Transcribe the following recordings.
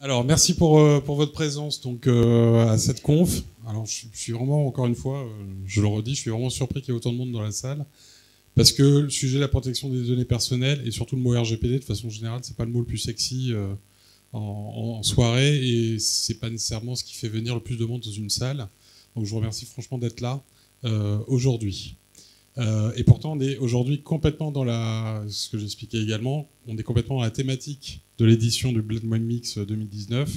Alors, merci pour votre présence donc, à cette conf. Alors, je suis vraiment, encore une fois, je le redis, je suis vraiment surpris qu'il y ait autant de monde dans la salle. Parce que le sujet de la protection des données personnelles, et surtout le mot RGPD, de façon générale, c'est pas le mot le plus sexy en soirée, et c'est pas nécessairement ce qui fait venir le plus de monde dans une salle. Donc, je vous remercie franchement d'être là aujourd'hui. Et pourtant, on est aujourd'hui complètement dans ce que j'expliquais également, on est complètement dans la thématique de l'édition du Blade Wine Mix 2019.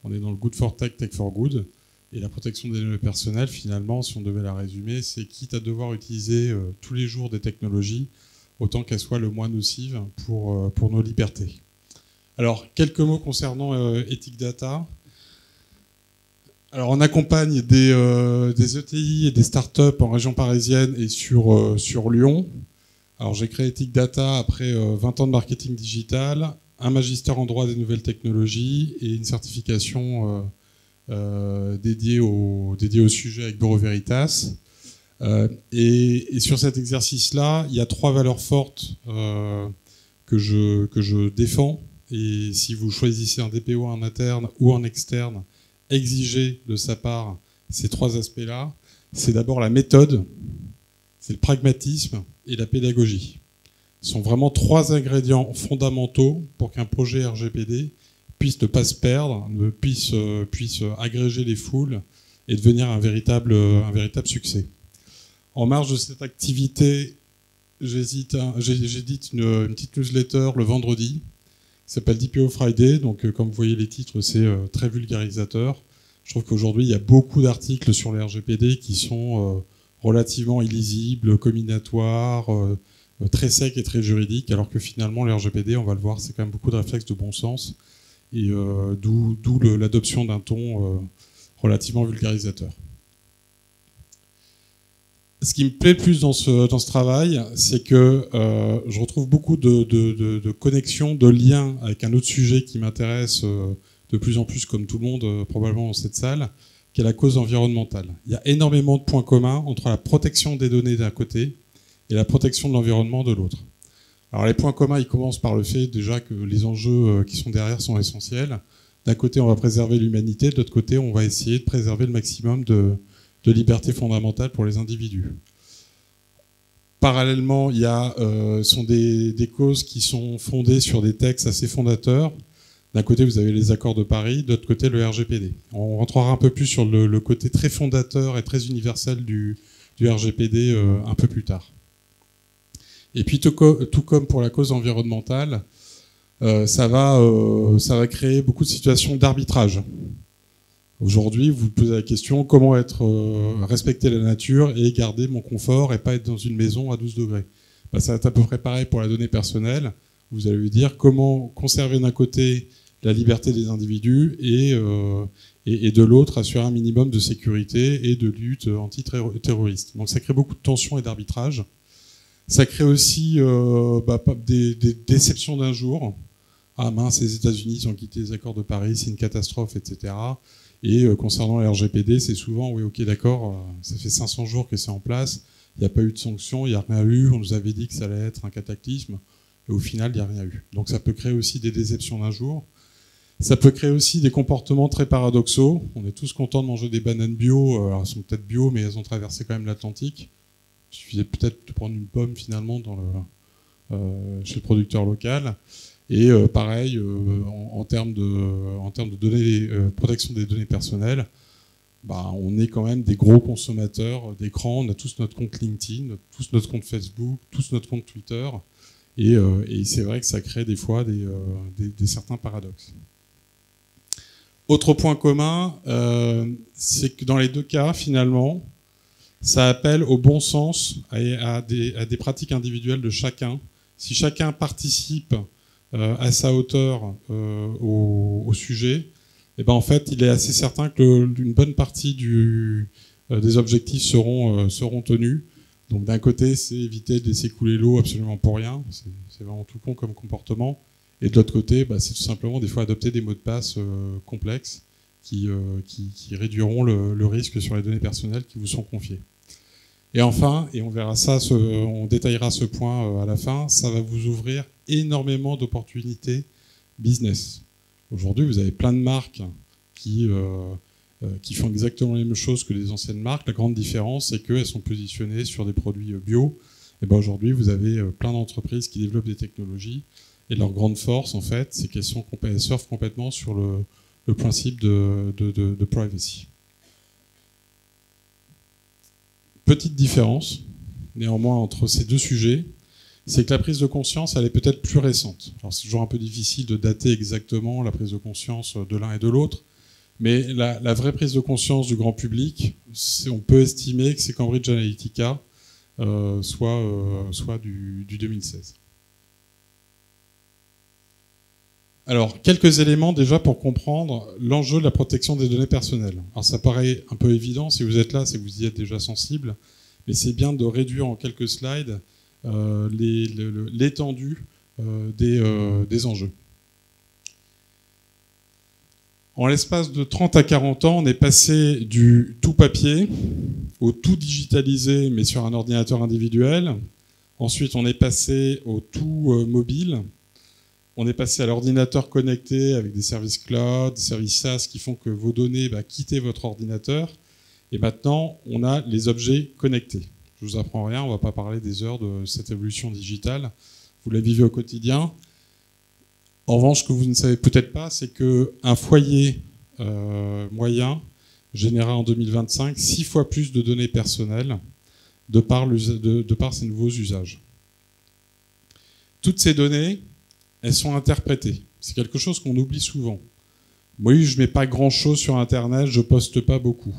On est dans le Good for Tech, Tech for Good. Et la protection des données personnelles, finalement, si on devait la résumer, c'est quitte à devoir utiliser tous les jours des technologies, autant qu'elles soient le moins nocives pour nos libertés. Alors, quelques mots concernant Ethic Data. Alors, on accompagne des ETI et des startups en région parisienne et sur Lyon. Alors, j'ai créé Ethic Data après 20 ans de marketing digital, un magistère en droit des nouvelles technologies et une certification dédiée au sujet avec Bureau Veritas. Et sur cet exercice-là, il y a 3 valeurs fortes que je défends. Et si vous choisissez un DPO en interne ou en externe, exigez de sa part ces 3 aspects-là. C'est d'abord la méthode, c'est le pragmatisme et la pédagogie. Ce sont vraiment 3 ingrédients fondamentaux pour qu'un projet RGPD puisse ne pas se perdre, puisse agréger les foules et devenir un véritable succès. En marge de cette activité, j'édite une petite newsletter le vendredi qui s'appelle DPO Friday. Donc, comme vous voyez les titres, c'est très vulgarisateur. Je trouve qu'aujourd'hui, il y a beaucoup d'articles sur les RGPD qui sont relativement illisibles, combinatoires, très secs et très juridiques, alors que finalement, les RGPD, on va le voir, c'est quand même beaucoup de réflexes de bon sens, et d'où l'adoption d'un ton relativement vulgarisateur. Ce qui me plaît le plus dans ce travail, c'est que je retrouve beaucoup de connexions, de liens avec un autre sujet qui m'intéresse de plus en plus, comme tout le monde probablement dans cette salle, qui est la cause environnementale. Il y a énormément de points communs entre la protection des données d'un côté et la protection de l'environnement de l'autre. Alors les points communs, ils commencent par le fait déjà que les enjeux qui sont derrière sont essentiels. D'un côté, on va préserver l'humanité, de l'autre côté, on va essayer de préserver le maximum de libertés fondamentales pour les individus. Parallèlement, il y a sont des causes qui sont fondées sur des textes assez fondateurs. D'un côté, vous avez les accords de Paris, de l'autre côté, le RGPD. On rentrera un peu plus sur le côté très fondateur et très universel du RGPD un peu plus tard. Et puis, tout comme pour la cause environnementale, ça va créer beaucoup de situations d'arbitrage. Aujourd'hui, vous vous posez la question, comment respecter la nature et garder mon confort et pas être dans une maison à 12 degrés. Ça va être à peu près pareil pour la donnée personnelle. Vous allez lui dire comment conserver d'un côté la liberté des individus et de l'autre assurer un minimum de sécurité et de lutte antiterroriste. Donc ça crée beaucoup de tensions et d'arbitrage. Ça crée aussi des déceptions d'un jour. Ah mince, les États-Unis ont quitté les accords de Paris, c'est une catastrophe, etc. Et concernant le RGPD, c'est souvent, oui, ok, d'accord, ça fait 500 jours que c'est en place, il n'y a pas eu de sanctions, il n'y a rien eu, on nous avait dit que ça allait être un cataclysme, et au final, il n'y a rien eu. Donc ça peut créer aussi des déceptions d'un jour. Ça peut créer aussi des comportements très paradoxaux. On est tous contents de manger des bananes bio, alors elles sont peut-être bio, mais elles ont traversé quand même l'Atlantique. Il suffisait peut-être de prendre une pomme, finalement, chez le producteur local. Et pareil, en termes de données, protection des données personnelles, on est quand même des gros consommateurs d'écran. On a tous notre compte LinkedIn, tous notre compte Facebook, tous notre compte Twitter. Et c'est vrai que ça crée des fois des certains paradoxes. Autre point commun, c'est que dans les 2 cas, finalement, ça appelle au bon sens à des pratiques individuelles de chacun. Si chacun participe à sa hauteur au sujet, et en fait, il est assez certain qu'une bonne partie des objectifs seront tenus. Donc d'un côté, c'est éviter de laisser couler l'eau absolument pour rien, c'est vraiment tout con comme comportement. Et de l'autre côté, c'est tout simplement des fois adopter des mots de passe complexes qui réduiront le risque sur les données personnelles qui vous sont confiées. Et enfin, et on verra ça, on détaillera ce point à la fin, ça va vous ouvrir énormément d'opportunités business. Aujourd'hui, vous avez plein de marques qui font exactement les mêmes choses que les anciennes marques. La grande différence, c'est qu'elles sont positionnées sur des produits bio. Et ben aujourd'hui, vous avez plein d'entreprises qui développent des technologies. Et leur grande force, en fait, c'est qu'elles surfent complètement sur le principe de privacy. Petite différence, néanmoins, entre ces deux sujets, c'est que la prise de conscience, elle est peut-être plus récente. Alors c'est toujours un peu difficile de dater exactement la prise de conscience de l'un et de l'autre, mais la vraie prise de conscience du grand public, on peut estimer que c'est Cambridge Analytica, soit du 2016. Alors, quelques éléments déjà pour comprendre l'enjeu de la protection des données personnelles. Alors ça paraît un peu évident, si vous êtes là, c'est que vous y êtes déjà sensible, mais c'est bien de réduire en quelques slides l'étendue des enjeux. En l'espace de 30 à 40 ans, on est passé du tout papier au tout digitalisé, mais sur un ordinateur individuel. Ensuite, on est passé au tout mobile. On est passé à l'ordinateur connecté avec des services cloud, des services SaaS qui font que vos données quittent votre ordinateur. Et maintenant, on a les objets connectés. Je ne vous apprends rien, on ne va pas parler des heures de cette évolution digitale. Vous la vivez au quotidien. En revanche, ce que vous ne savez peut-être pas, c'est qu'un foyer moyen générera en 2025 6 fois plus de données personnelles de par ces nouveaux usages. Toutes ces données, elles sont interprétées. C'est quelque chose qu'on oublie souvent. Moi, je ne mets pas grand-chose sur Internet, je ne poste pas beaucoup.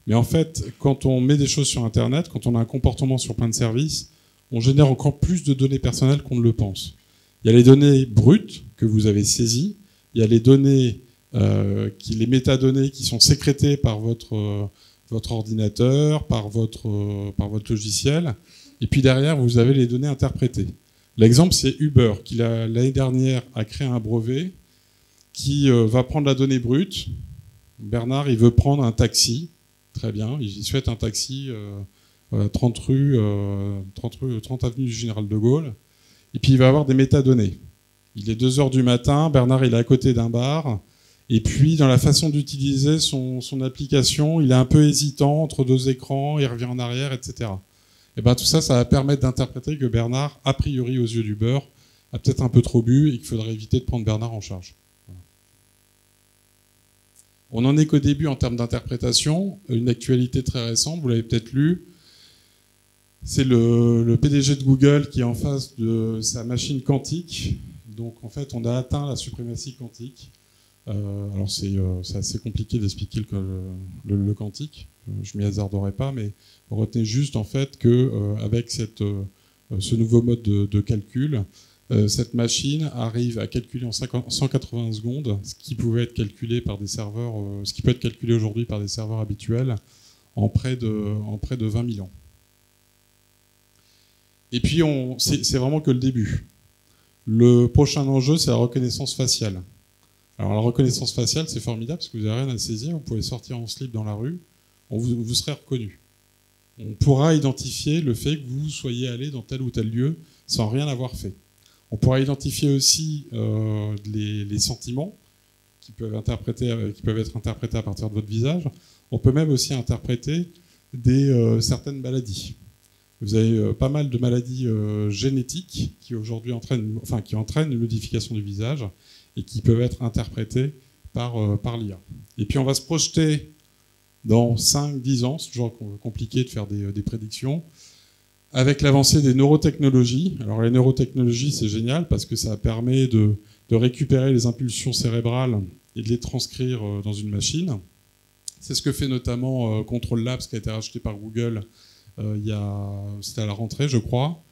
Mais en fait, quand on met des choses sur Internet, quand on a un comportement sur plein de services, on génère encore plus de données personnelles qu'on ne le pense. Il y a les données brutes que vous avez saisies, il y a les données, les métadonnées qui sont sécrétées par votre ordinateur, par votre logiciel, et puis derrière, vous avez les données interprétées. L'exemple, c'est Uber, qui l'année dernière a créé un brevet qui va prendre la donnée brute. Bernard, il veut prendre un taxi. Très bien, il souhaite un taxi 30 avenue du Général de Gaulle. Et puis il va avoir des métadonnées. Il est 2h du matin, Bernard il est à côté d'un bar. Et puis dans la façon d'utiliser son application, il est un peu hésitant entre deux écrans, il revient en arrière, etc. Et bien tout ça, ça va permettre d'interpréter que Bernard, a priori aux yeux d'Uber, a peut-être un peu trop bu et qu'il faudrait éviter de prendre Bernard en charge. Voilà. On n'en est qu'au début en termes d'interprétation. Une actualité très récente, vous l'avez peut-être lu, c'est le PDG de Google qui est en face de sa machine quantique. Donc en fait, on a atteint la suprématie quantique. Alors c'est assez compliqué d'expliquer le quantique. Je m'y hasarderai pas, mais retenez juste en fait que avec ce nouveau mode de calcul, cette machine arrive à calculer en 180 secondes ce qui pouvait être calculé par des serveurs, ce qui peut être calculé aujourd'hui par des serveurs habituels en près de 20 000 ans. Et puis c'est vraiment que le début. Le prochain enjeu, c'est la reconnaissance faciale. Alors la reconnaissance faciale, c'est formidable parce que vous n'avez rien à saisir, vous pouvez sortir en slip dans la rue, vous serez reconnu. On pourra identifier le fait que vous soyez allé dans tel ou tel lieu sans rien avoir fait. On pourra identifier aussi les sentiments qui peuvent être interprétés à partir de votre visage. On peut même aussi interpréter certaines maladies. Vous avez pas mal de maladies génétiques qui aujourd'hui entraînent une modification du visage et qui peuvent être interprétées par l'IA. Et puis on va se projeter dans 5-10 ans, c'est toujours compliqué de faire des prédictions, avec l'avancée des neurotechnologies. Alors les neurotechnologies, c'est génial parce que ça permet de récupérer les impulsions cérébrales et de les transcrire dans une machine. C'est ce que fait notamment Control Labs, qui a été racheté par Google, c'était à la rentrée, je crois.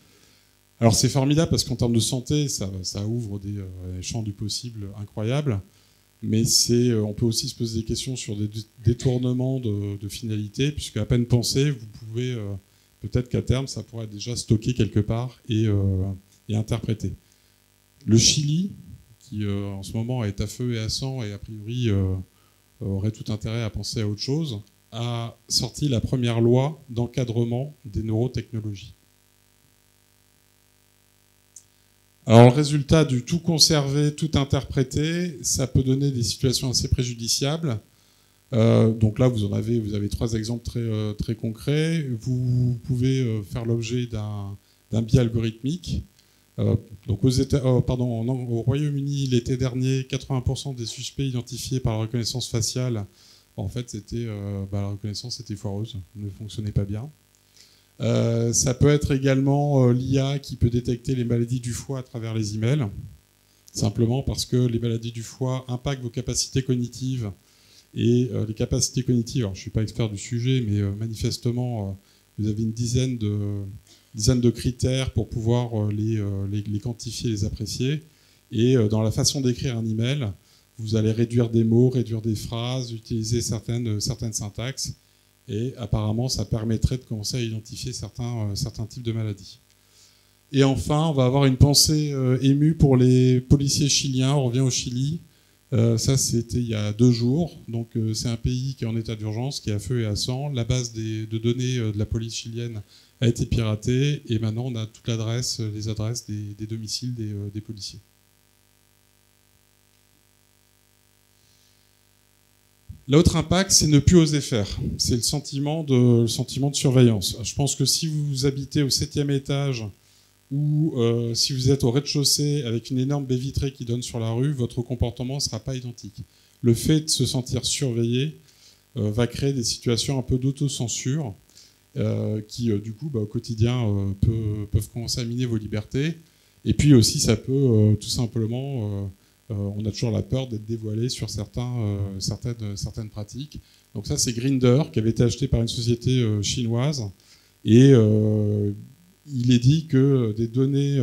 Alors c'est formidable parce qu'en termes de santé, ça ouvre des champs du possible incroyables, mais on peut aussi se poser des questions sur des détournements de finalité, puisque à peine pensé, vous pouvez peut-être qu'à terme, ça pourrait être déjà stocké quelque part et interprété. Le Chili, qui en ce moment est à feu et à sang et a priori aurait tout intérêt à penser à autre chose, a sorti la première loi d'encadrement des neurotechnologies. Alors le résultat du tout conserver, tout interpréter, ça peut donner des situations assez préjudiciables. Donc là, vous avez 3 exemples très concrets. Vous pouvez faire l'objet d'un biais algorithmique. Donc au Royaume-Uni, l'été dernier, 80% des suspects identifiés par la reconnaissance faciale, en fait, la reconnaissance était foireuse, ne fonctionnait pas bien. Ça peut être également l'IA qui peut détecter les maladies du foie à travers les emails, simplement parce que les maladies du foie impactent vos capacités cognitives. Et les capacités cognitives, alors je ne suis pas expert du sujet, mais manifestement, vous avez une dizaine de critères pour pouvoir les quantifier, les apprécier. Et dans la façon d'écrire un email, vous allez réduire des mots, réduire des phrases, utiliser certaines syntaxes. Et apparemment, ça permettrait de commencer à identifier certains types de maladies. Et enfin, on va avoir une pensée émue pour les policiers chiliens. On revient au Chili. Ça, c'était il y a 2 jours. Donc, c'est un pays qui est en état d'urgence, qui est à feu et à sang. La base de données de la police chilienne a été piratée. Et maintenant, on a toute les adresses des domiciles des policiers. L'autre impact, c'est ne plus oser faire. C'est le sentiment de surveillance. Je pense que si vous habitez au 7e étage ou si vous êtes au rez-de-chaussée avec une énorme baie vitrée qui donne sur la rue, votre comportement ne sera pas identique. Le fait de se sentir surveillé va créer des situations un peu d'autocensure qui, du coup, au quotidien, peuvent commencer à miner vos libertés. Et puis aussi, ça peut tout simplement... on a toujours la peur d'être dévoilé sur certaines pratiques. Donc ça, c'est Grindr, qui avait été acheté par une société chinoise. Et il est dit que des données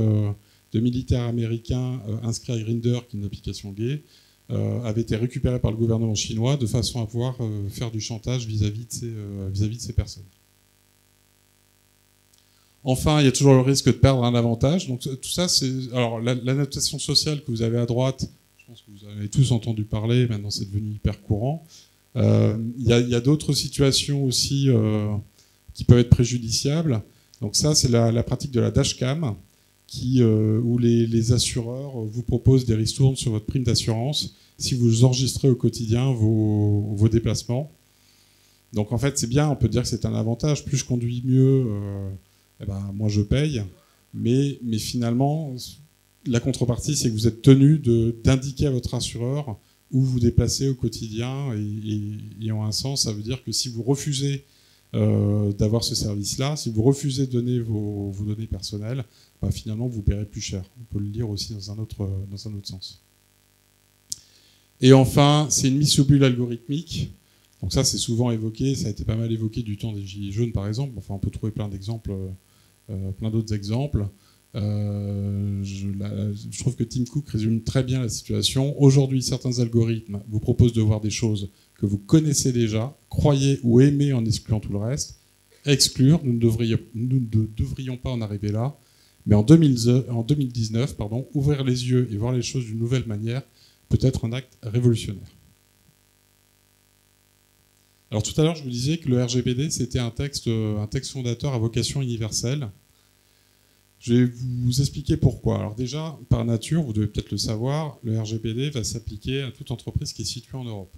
de militaires américains inscrits à Grindr, qui est une application gay, avaient été récupérées par le gouvernement chinois de façon à pouvoir faire du chantage vis-à-vis de ces personnes. Enfin, il y a toujours le risque de perdre un avantage. Donc tout ça, c'est... Alors, la notation sociale que vous avez à droite, je pense que vous en avez tous entendu parler, maintenant c'est devenu hyper courant. Il y a d'autres situations aussi qui peuvent être préjudiciables. Donc ça, c'est la pratique de la dashcam, où les assureurs vous proposent des ristournes sur votre prime d'assurance si vous enregistrez au quotidien vos déplacements. Donc en fait, c'est bien, on peut dire que c'est un avantage. Plus je conduis mieux... moi je paye, mais finalement, la contrepartie, c'est que vous êtes tenu d'indiquer à votre assureur où vous déplacez au quotidien, et en un sens, ça veut dire que si vous refusez d'avoir ce service-là, si vous refusez de donner vos données personnelles, finalement, vous paierez plus cher. On peut le lire aussi dans un autre sens. Et enfin, c'est une mise sous bulle algorithmique. Donc ça, c'est souvent évoqué, ça a été pas mal évoqué du temps des Gilets jaunes, par exemple. Enfin, on peut trouver plein d'autres exemples. Je trouve que Tim Cook résume très bien la situation. Aujourd'hui, certains algorithmes vous proposent de voir des choses que vous connaissez déjà, croyez ou aimez en excluant tout le reste. Exclure, nous ne devrions pas en arriver là. Mais en 2019, ouvrir les yeux et voir les choses d'une nouvelle manière peut être un acte révolutionnaire. Alors tout à l'heure, je vous disais que le RGPD, c'était un texte fondateur à vocation universelle. Je vais vous expliquer pourquoi. Alors déjà, par nature, vous devez peut-être le savoir, le RGPD va s'appliquer à toute entreprise qui est située en Europe.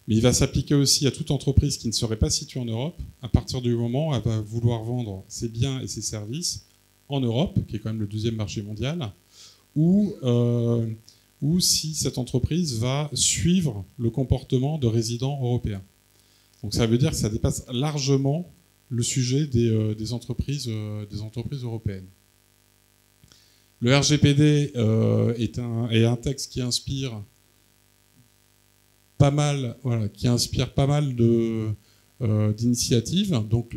Mais il va s'appliquer aussi à toute entreprise qui ne serait pas située en Europe, à partir du moment où elle va vouloir vendre ses biens et ses services en Europe, qui est quand même le 2e marché mondial, ou si cette entreprise va suivre le comportement de résidents européens. Donc ça veut dire que ça dépasse largement le sujet des entreprises européennes. Le RGPD est un texte qui inspire pas mal d'initiatives. Donc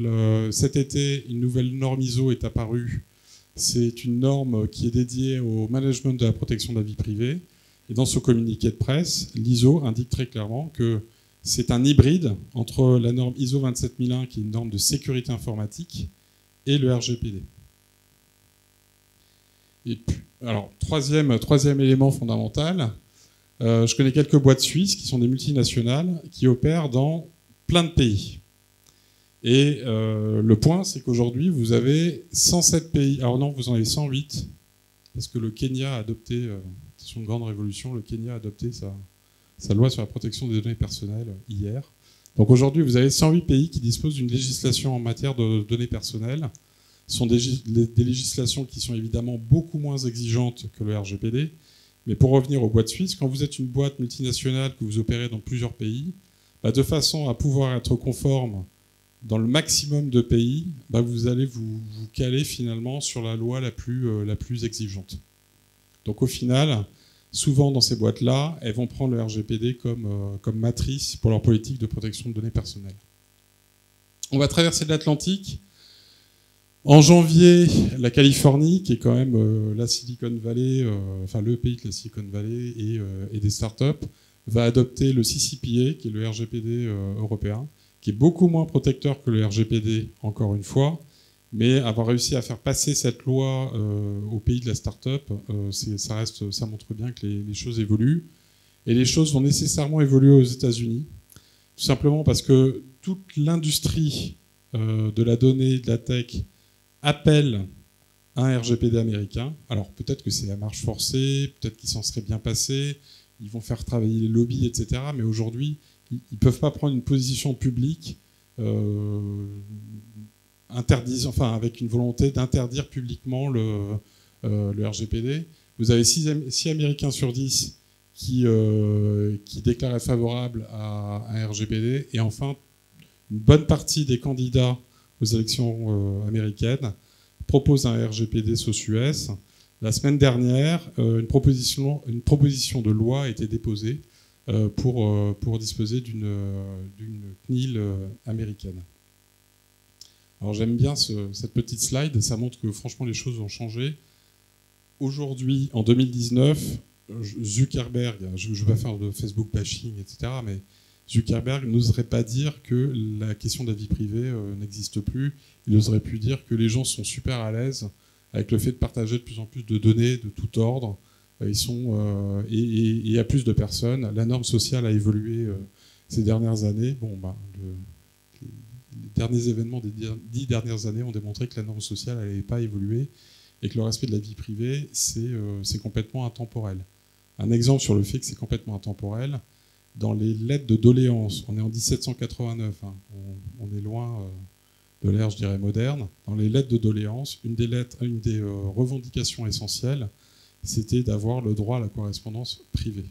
cet été, une nouvelle norme ISO est apparue. C'est une norme qui est dédiée au management de la protection de la vie privée. Et dans ce communiqué de presse, l'ISO indique très clairement que c'est un hybride entre la norme ISO 27001, qui est une norme de sécurité informatique, et le RGPD. Et puis, alors, troisième élément fondamental, je connais quelques boîtes suisses qui sont des multinationales qui opèrent dans plein de pays. Et le point, c'est qu'aujourd'hui, vous avez 107 pays. Alors non, vous en avez 108 parce que le Kenya a adopté, c'est une grande révolution, le Kenya a adopté sa loi sur la protection des données personnelles hier. Donc aujourd'hui, vous avez 108 pays qui disposent d'une législation en matière de données personnelles. Ce sont des législations qui sont évidemment beaucoup moins exigeantes que le RGPD. Mais pour revenir aux boîtes suisses, quand vous êtes une boîte multinationale que vous opérez dans plusieurs pays, de façon à pouvoir être conforme dans le maximum de pays, vous allez vous caler finalement sur la loi la plus exigeante. Donc au final, souvent dans ces boîtes-là, elles vont prendre le RGPD comme matrice pour leur politique de protection de données personnelles. On va traverser l'Atlantique. En janvier, la Californie, qui est quand même la Silicon Valley, le pays de la Silicon Valley et des startups, va adopter le CCPA, qui est le RGPD européen, qui est beaucoup moins protecteur que le RGPD, encore une fois, mais avoir réussi à faire passer cette loi au pays de la start-up, ça montre bien que les choses évoluent. Et les choses vont nécessairement évoluer aux États-Unis, tout simplement parce que toute l'industrie de la donnée, de la tech, appelle un RGPD américain. Alors peut-être que c'est la marche forcée, peut-être qu'ils s'en seraient bien passés, ils vont faire travailler les lobbies, etc. Mais aujourd'hui, ils ne peuvent pas prendre une position publique avec une volonté d'interdire publiquement le RGPD. Vous avez 6 Américains sur 10 qui déclarent être favorables à un RGPD. Et enfin, une bonne partie des candidats aux élections américaines proposent un RGPD SOS-US. La semaine dernière, une proposition de loi a été déposée pour disposer d'une CNIL américaine. Alors j'aime bien cette petite slide, ça montre que franchement les choses ont changé. Aujourd'hui, en 2019, Zuckerberg, je ne vais pas faire de Facebook bashing, etc., mais Zuckerberg n'oserait pas dire que la question de la vie privée n'existe plus. Il oserait plus dire que les gens sont super à l'aise avec le fait de partager de plus en plus de données de tout ordre. Et il y a plus de personnes. La norme sociale a évolué ces dernières années. Les derniers événements des 10 dernières années ont démontré que la norme sociale n'allait pas évoluer et que le respect de la vie privée, c'est complètement intemporel. Un exemple sur le fait que c'est complètement intemporel, dans les lettres de doléances, on est en 1789, on est loin de l'ère, je dirais, moderne. Dans les lettres de doléances, une des revendications essentielles, c'était d'avoir le droit à la correspondance privée.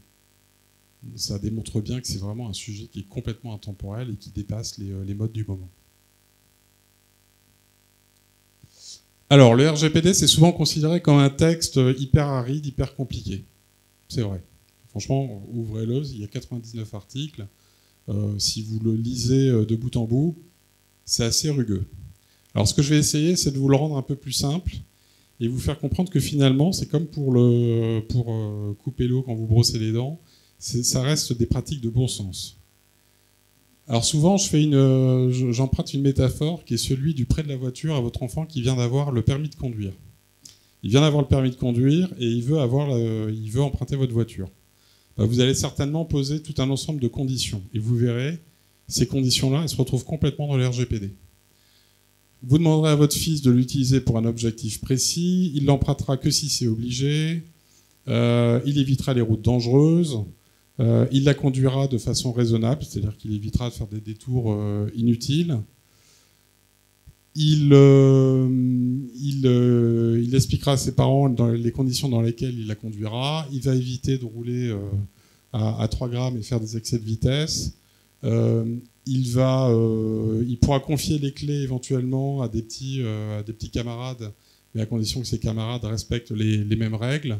Ça démontre bien que c'est vraiment un sujet qui est complètement intemporel et qui dépasse les modes du moment. Alors, le RGPD, c'est souvent considéré comme un texte hyper aride, hyper compliqué. C'est vrai. Franchement, ouvrez-le, il y a 99 articles. Si vous le lisez de bout en bout, c'est assez rugueux. Alors, ce que je vais essayer, c'est de vous le rendre un peu plus simple et vous faire comprendre que finalement, c'est comme pour couper l'eau quand vous brossez les dents, ça reste des pratiques de bon sens. Alors souvent, j'emprunte une métaphore qui est celui du prêt de la voiture à votre enfant qui vient d'avoir le permis de conduire. Il vient d'avoir le permis de conduire et il veut emprunter votre voiture. Vous allez certainement poser tout un ensemble de conditions et vous verrez, ces conditions-là, elles se retrouvent complètement dans le RGPD. Vous demanderez à votre fils de l'utiliser pour un objectif précis, il l'empruntera que si c'est obligé, il évitera les routes dangereuses, il la conduira de façon raisonnable, c'est-à-dire qu'il évitera de faire des détours inutiles. Il expliquera à ses parents les conditions dans lesquelles il la conduira. Il va éviter de rouler à 3 grammes et faire des excès de vitesse. Il pourra confier les clés éventuellement à des petits camarades, mais à condition que ces camarades respectent les mêmes règles.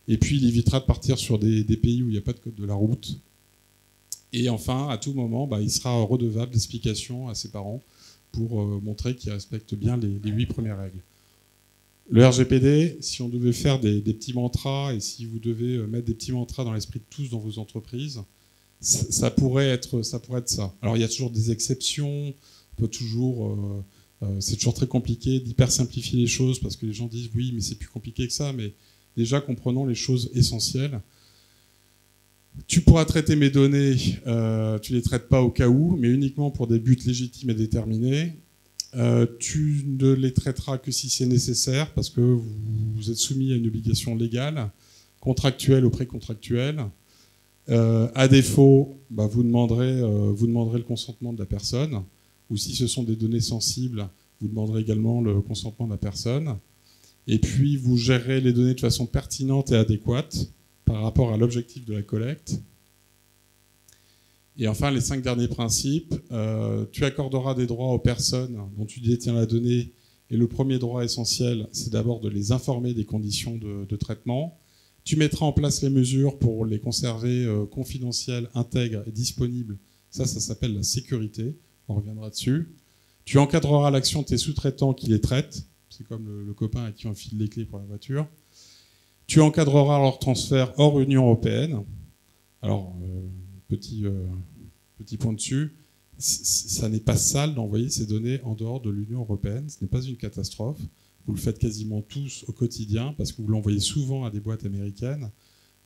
Et puis il évitera de partir sur des pays où il n'y a pas de code de la route. Et enfin, à tout moment, il sera redevable d'explications à ses parents pour montrer qu'il respecte bien les 8 premières règles. Le RGPD, si on devait faire des petits mantras et si vous devez mettre des petits mantras dans l'esprit de tous dans vos entreprises, ça pourrait être ça. Alors il y a toujours des exceptions, c'est toujours très compliqué d'hyper simplifier les choses parce que les gens disent oui mais c'est plus compliqué que ça, mais déjà comprenons les choses essentielles. Tu pourras traiter mes données, tu ne les traites pas au cas où, mais uniquement pour des buts légitimes et déterminés. Tu ne les traiteras que si c'est nécessaire, parce que vous êtes soumis à une obligation légale, contractuelle ou précontractuelle. À défaut, vous demanderez le consentement de la personne, ou si ce sont des données sensibles, vous demanderez également le consentement de la personne. Et puis, vous gérerez les données de façon pertinente et adéquate par rapport à l'objectif de la collecte. Et enfin, les 5 derniers principes, tu accorderas des droits aux personnes dont tu détiens la donnée. Et le premier droit essentiel, c'est d'abord de les informer des conditions de traitement. Tu mettras en place les mesures pour les conserver confidentielles, intègres et disponibles. Ça s'appelle la sécurité. On reviendra dessus. Tu encadreras l'action de tes sous-traitants qui les traitent. C'est comme le copain à qui on file les clés pour la voiture. Tu encadreras leur transfert hors Union européenne. Alors, petit point dessus, ça n'est pas sale d'envoyer ces données en dehors de l'Union européenne. Ce n'est pas une catastrophe. Vous le faites quasiment tous au quotidien parce que vous l'envoyez souvent à des boîtes américaines.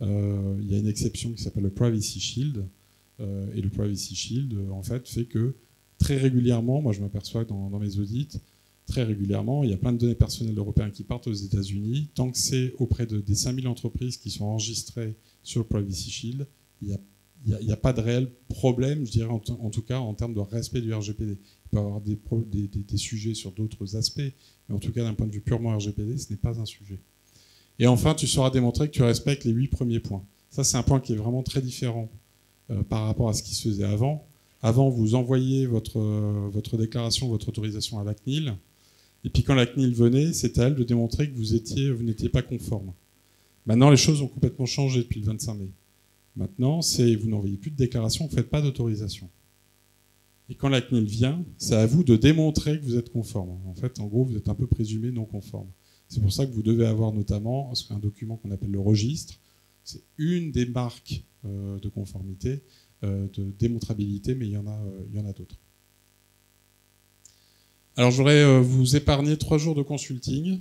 Il y a une exception qui s'appelle le Privacy Shield. Et le Privacy Shield, en fait, fait que très régulièrement, moi je m'aperçois dans mes audits, très régulièrement, il y a plein de données personnelles européennes qui partent aux États-Unis. Tant que c'est auprès des 5000 entreprises qui sont enregistrées sur le Privacy Shield, il n'y a pas de réel problème, je dirais, en tout cas en termes de respect du RGPD. Il peut y avoir des sujets sur d'autres aspects, mais en tout cas d'un point de vue purement RGPD, ce n'est pas un sujet. Et enfin, tu sauras démontrer que tu respectes les 8 premiers points. Ça, c'est un point qui est vraiment très différent par rapport à ce qui se faisait avant. Avant, vous envoyiez votre déclaration, votre autorisation à la CNIL, et puis quand la CNIL venait, c'était à elle de démontrer que vous n'étiez pas conforme. Maintenant, les choses ont complètement changé depuis le 25 mai. Maintenant, vous n'envoyez plus de déclaration, vous ne faites pas d'autorisation. Et quand la CNIL vient, c'est à vous de démontrer que vous êtes conforme. En fait, en gros, vous êtes un peu présumé non conforme. C'est pour ça que vous devez avoir notamment un document qu'on appelle le registre. C'est une des marques de conformité, de démontrabilité, mais il y en a d'autres. Alors, je voudrais vous épargner 3 jours de consulting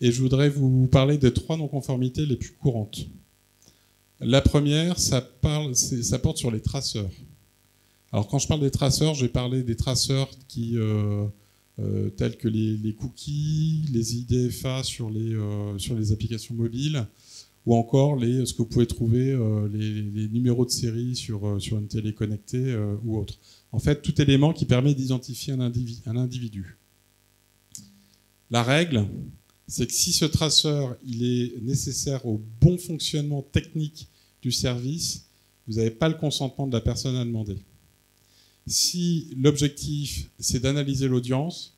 et je voudrais vous parler des 3 non-conformités les plus courantes. La première, ça porte sur les traceurs. Alors, quand je parle des traceurs, je vais parler des traceurs tels que les cookies, les IDFA sur les applications mobiles, ou encore ce que vous pouvez trouver, les numéros de série sur une télé connectée ou autre. En fait, tout élément qui permet d'identifier un individu. La règle, c'est que si ce traceur il est nécessaire au bon fonctionnement technique du service, vous n'avez pas le consentement de la personne à demander. Si l'objectif, c'est d'analyser l'audience,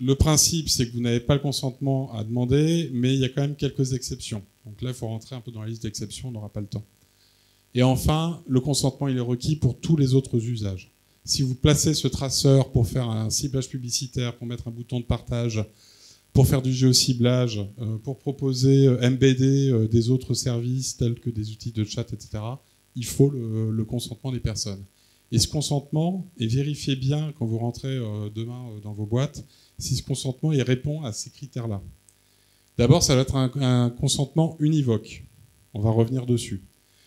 le principe, c'est que vous n'avez pas le consentement à demander, mais il y a quand même quelques exceptions. Donc là, il faut rentrer un peu dans la liste d'exceptions, on n'aura pas le temps. Et enfin, le consentement, il est requis pour tous les autres usages. Si vous placez ce traceur pour faire un ciblage publicitaire, pour mettre un bouton de partage, pour faire du géociblage, pour proposer MBD des autres services tels que des outils de chat, etc., il faut le consentement des personnes. Et ce consentement, et vérifiez bien quand vous rentrez demain dans vos boîtes, si ce consentement il répond à ces critères-là. D'abord, ça va être un consentement univoque. On va revenir dessus.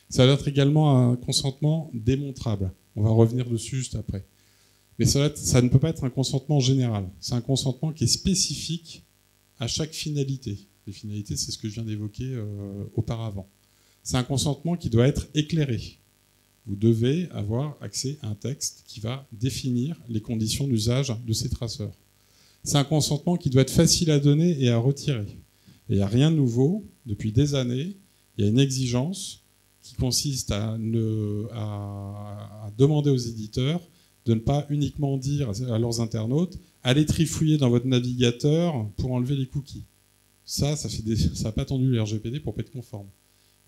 Ça va être également un consentement démontrable. On va revenir dessus juste après. Mais ça ne peut pas être un consentement général. C'est un consentement qui est spécifique à chaque finalité. Les finalités, c'est ce que je viens d'évoquer auparavant. C'est un consentement qui doit être éclairé. Vous devez avoir accès à un texte qui va définir les conditions d'usage de ces traceurs. C'est un consentement qui doit être facile à donner et à retirer. Et il n'y a rien de nouveau. Depuis des années, il y a une exigence qui consiste à demander aux éditeurs de ne pas uniquement dire à leurs internautes « allez trifouiller dans votre navigateur pour enlever les cookies ». Ça n'a pas attendu le RGPD pour pas être conforme.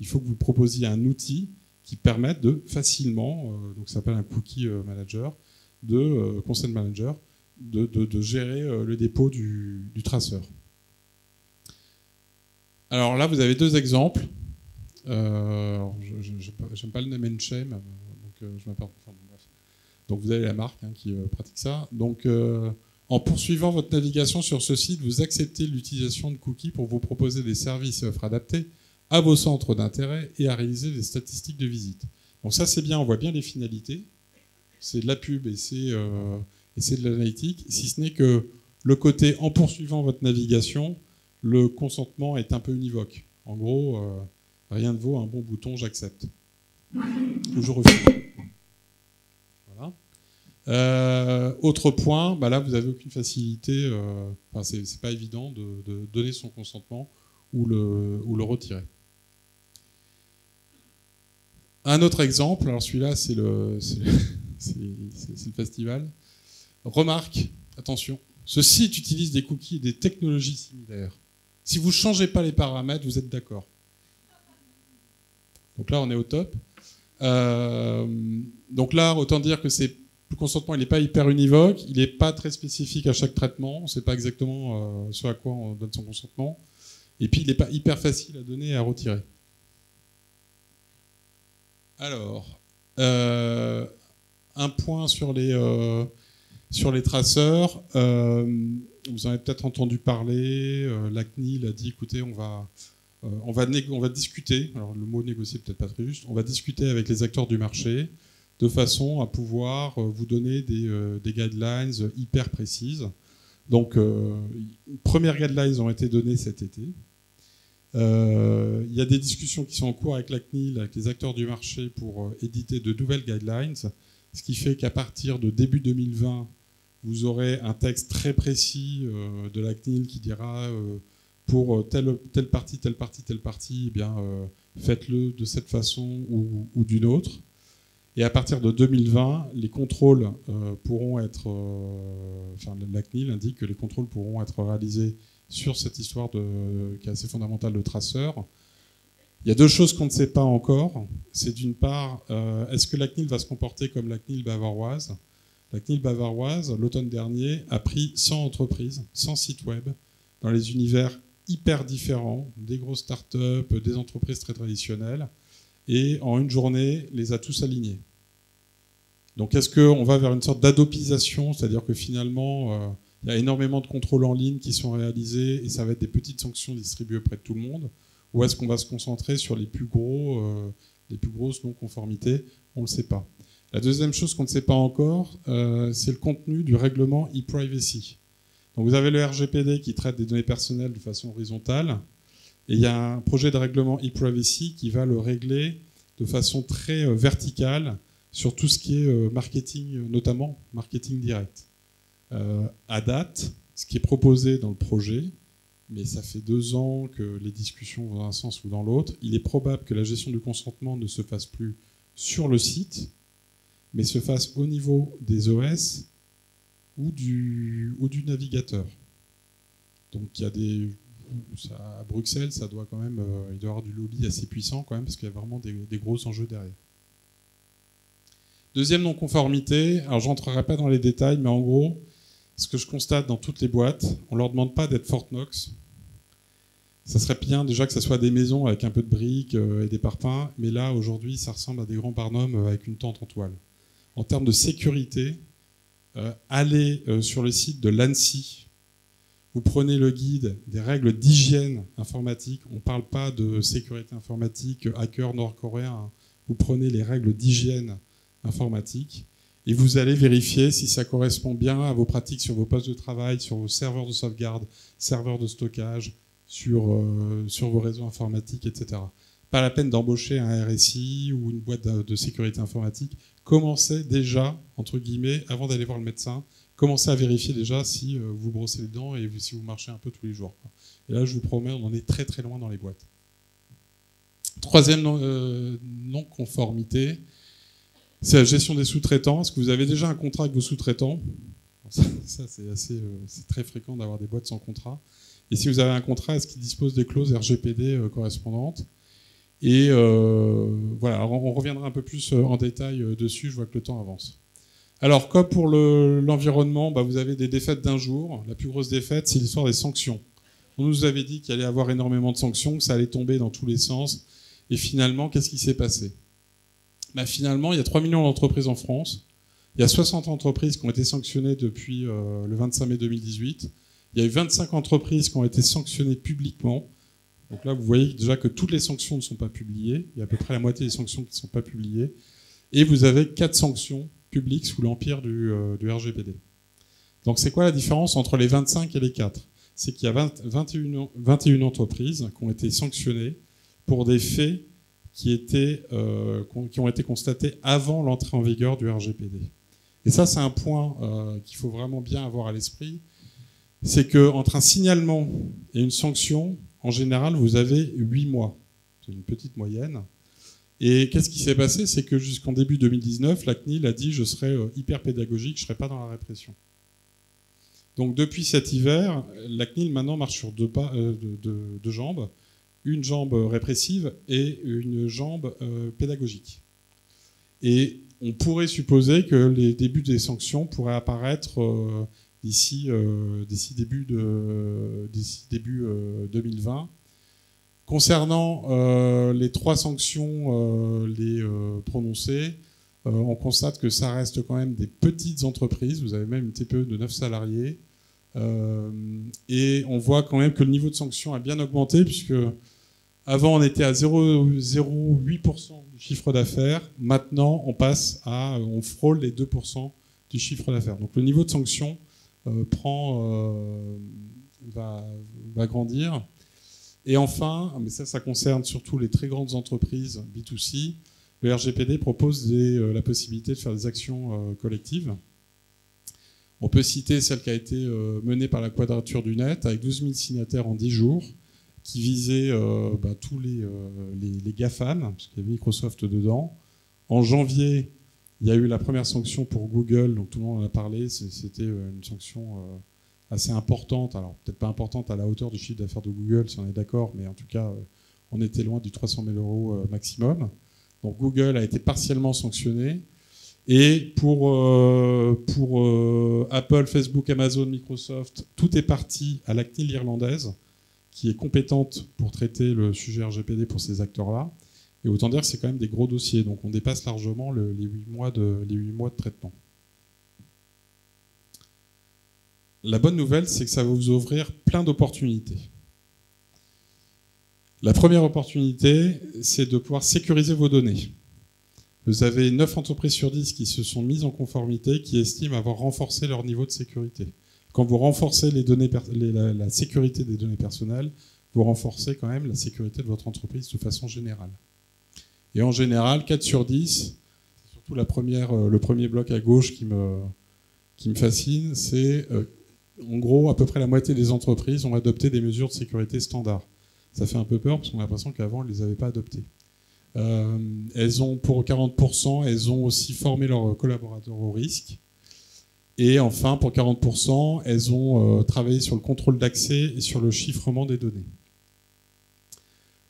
Il faut que vous proposiez un outil qui permette de facilement, donc ça s'appelle un cookie manager, consent manager, de gérer le dépôt du traceur. Alors là, vous avez 2 exemples. J'aime pas le name and shame, donc je m'appelle. Enfin, bon, bref. Donc vous avez la marque qui pratique ça. Donc en poursuivant votre navigation sur ce site, vous acceptez l'utilisation de cookies pour vous proposer des services et offres adaptés à vos centres d'intérêt et à réaliser des statistiques de visite. Donc ça c'est bien, on voit bien les finalités. c'est de la pub et c'est de l'analytique, si ce n'est que le côté en poursuivant votre navigation, le consentement est un peu univoque. En gros, rien ne vaut un bon bouton j'accepte. Ou je refuse. Voilà. Autre point, là vous n'avez aucune facilité, c'est pas évident de donner son consentement ou le retirer. Un autre exemple, alors celui-là c'est le festival. Remarque, attention, ce site utilise des cookies et des technologies similaires. Si vous ne changez pas les paramètres, vous êtes d'accord. Donc là, on est au top. Donc là, autant dire que le consentement, il n'est pas hyper univoque, il n'est pas très spécifique à chaque traitement, on ne sait pas exactement ce à quoi on donne son consentement, et puis il n'est pas hyper facile à donner et à retirer. Alors, un point sur les traceurs. Vous en avez peut-être entendu parler. La CNIL a dit, écoutez, on va discuter. Alors le mot négocier peut-être pas très juste. On va discuter avec les acteurs du marché de façon à pouvoir vous donner des guidelines hyper précises. Donc, premières guidelines ont été données cet été. Il y a des discussions qui sont en cours avec la CNIL, avec les acteurs du marché pour éditer de nouvelles guidelines, ce qui fait qu'à partir de début 2020, vous aurez un texte très précis de la CNIL qui dira pour telle partie, eh bien, faites-le de cette façon ou d'une autre. Et à partir de 2020, les contrôles pourront être... la CNIL indique que les contrôles pourront être réalisés sur cette histoire qui est assez fondamentale de traceur. Il y a deux choses qu'on ne sait pas encore. C'est d'une part, est-ce que la CNIL va se comporter comme la CNIL bavaroise ? La CNIL bavaroise, l'automne dernier, a pris 100 entreprises, 100 sites web, dans les univers hyper différents, des grosses startups, des entreprises très traditionnelles, et en une journée, les a tous alignés. Donc est-ce qu'on va vers une sorte d'adopisation, c'est-à-dire que finalement, il y a énormément de contrôles en ligne qui sont réalisés, et ça va être des petites sanctions distribuées auprès de tout le monde, ou est-ce qu'on va se concentrer sur les plus grosses non-conformités ? On ne le sait pas. La deuxième chose qu'on ne sait pas encore, c'est le contenu du règlement e-privacy. Donc vous avez le RGPD qui traite des données personnelles de façon horizontale, et il y a un projet de règlement e-privacy qui va le régler de façon très verticale sur tout ce qui est marketing, notamment marketing direct. À date, ce qui est proposé dans le projet, mais ça fait 2 ans que les discussions vont dans un sens ou dans l'autre, il est probable que la gestion du consentement ne se fasse plus sur le site, mais se fasse au niveau des OS ou du navigateur. Donc il y a à Bruxelles, ça doit quand même, il doit y avoir du lobby assez puissant quand même, parce qu'il y a vraiment des gros enjeux derrière. Deuxième non-conformité, alors je rentrerai pas dans les détails, mais en gros, ce que je constate dans toutes les boîtes, on leur demande pas d'être Fort Knox. Ça serait bien déjà que ça soit des maisons avec un peu de briques et des parpaings, mais là aujourd'hui, ça ressemble à des grands barnums avec une tente en toile. En termes de sécurité, allez sur le site de l'ANSSI, vous prenez le guide des règles d'hygiène informatique, on ne parle pas de sécurité informatique, hacker nord-coréen, hein. Vous prenez les règles d'hygiène informatique et vous allez vérifier si ça correspond bien à vos pratiques sur vos postes de travail, sur vos serveurs de sauvegarde, serveurs de stockage, sur vos réseaux informatiques, etc. Pas la peine d'embaucher un RSI ou une boîte de sécurité informatique. Commencez déjà, entre guillemets, avant d'aller voir le médecin, commencez à vérifier déjà si vous brossez les dents et si vous marchez un peu tous les jours. Et là, je vous promets, on en est très très loin dans les boîtes. Troisième non-conformité, c'est la gestion des sous-traitants. Est-ce que vous avez déjà un contrat avec vos sous-traitants ? Ça, c'est très fréquent d'avoir des boîtes sans contrat. Et si vous avez un contrat, est-ce qu'il dispose des clauses RGPD correspondantes ? Et voilà, alors on reviendra un peu plus en détail dessus, je vois que le temps avance. Alors, comme pour l'environnement, vous avez des défaites d'un jour. La plus grosse défaite, c'est l'histoire des sanctions. On nous avait dit qu'il allait y avoir énormément de sanctions, que ça allait tomber dans tous les sens. Et finalement, qu'est-ce qui s'est passé ? Finalement, il y a 3 millions d'entreprises en France. Il y a 60 entreprises qui ont été sanctionnées depuis le 25 mai 2018. Il y a eu 25 entreprises qui ont été sanctionnées publiquement. Donc là, vous voyez déjà que toutes les sanctions ne sont pas publiées. Il y a à peu près la moitié des sanctions qui ne sont pas publiées. Et vous avez 4 sanctions public sous l'empire du RGPD. Donc c'est quoi la différence entre les 25 et les 4 ? C'est qu'il y a 21 entreprises qui ont été sanctionnées pour des faits qui ont été constatés avant l'entrée en vigueur du RGPD. Et ça, c'est un point qu'il faut vraiment bien avoir à l'esprit. C'est qu'entre un signalement et une sanction, en général, vous avez 8 mois. C'est une petite moyenne. Et qu'est-ce qui s'est passé ? C'est que jusqu'en début 2019, la CNIL a dit « je serai hyper pédagogique, je ne serai pas dans la répression ». Donc depuis cet hiver, la CNIL maintenant marche sur deux jambes, une jambe répressive et une jambe pédagogique. Et on pourrait supposer que les débuts des sanctions pourraient apparaître d'ici début 2020. Concernant les 3 sanctions prononcées, on constate que ça reste quand même des petites entreprises. Vous avez même une TPE de 9 salariés. Et on voit quand même que le niveau de sanction a bien augmenté, puisque avant on était à 0,08% du chiffre d'affaires. Maintenant, on frôle les 2% du chiffre d'affaires. Donc le niveau de sanction va grandir. Et enfin, mais ça concerne surtout les très grandes entreprises B2C, le RGPD propose la possibilité de faire des actions collectives. On peut citer celle qui a été menée par la Quadrature du Net, avec 12 000 signataires en 10 jours, qui visait tous les GAFAM, parce qu'il y avait Microsoft dedans. En janvier, il y a eu la première sanction pour Google, donc tout le monde en a parlé. C'était une sanction assez importante, alors peut-être pas importante à la hauteur du chiffre d'affaires de Google, si on est d'accord, mais en tout cas, on était loin du 300 000 € maximum. Donc Google a été partiellement sanctionné. Et pour Apple, Facebook, Amazon, Microsoft, tout est parti à la CNIL irlandaise, qui est compétente pour traiter le sujet RGPD pour ces acteurs-là. Et autant dire que c'est quand même des gros dossiers, donc on dépasse largement les 8 mois de traitement. La bonne nouvelle, c'est que ça va vous ouvrir plein d'opportunités. La première opportunité, c'est de pouvoir sécuriser vos données. Vous avez 9 entreprises sur 10 qui se sont mises en conformité, qui estiment avoir renforcé leur niveau de sécurité. Quand vous renforcez la sécurité des données personnelles, vous renforcez quand même la sécurité de votre entreprise de façon générale. Et en général, 4 sur 10, c'est surtout le premier bloc à gauche qui me fascine, c'est en gros à peu près la moitié des entreprises ont adopté des mesures de sécurité standards. Ça fait un peu peur parce qu'on a l'impression qu'avant, elles ne les avaient pas adoptées. Elles ont, pour 40%, elles ont aussi formé leurs collaborateurs au risque. Et enfin, pour 40%, elles ont travaillé sur le contrôle d'accès et sur le chiffrement des données.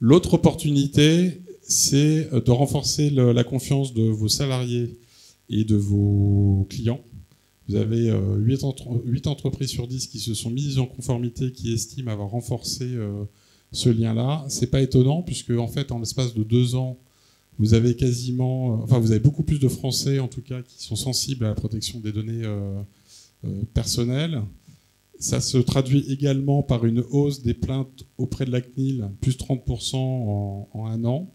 L'autre opportunité, c'est de renforcer la confiance de vos salariés et de vos clients. Vous avez 8 entreprises sur 10 qui se sont mises en conformité, qui estiment avoir renforcé ce lien-là. C'est pas étonnant, puisque en fait, en l'espace de 2 ans, vous avez vous avez beaucoup plus de Français, en tout cas, qui sont sensibles à la protection des données personnelles. Ça se traduit également par une hausse des plaintes auprès de la CNIL, plus 30% en 1 an.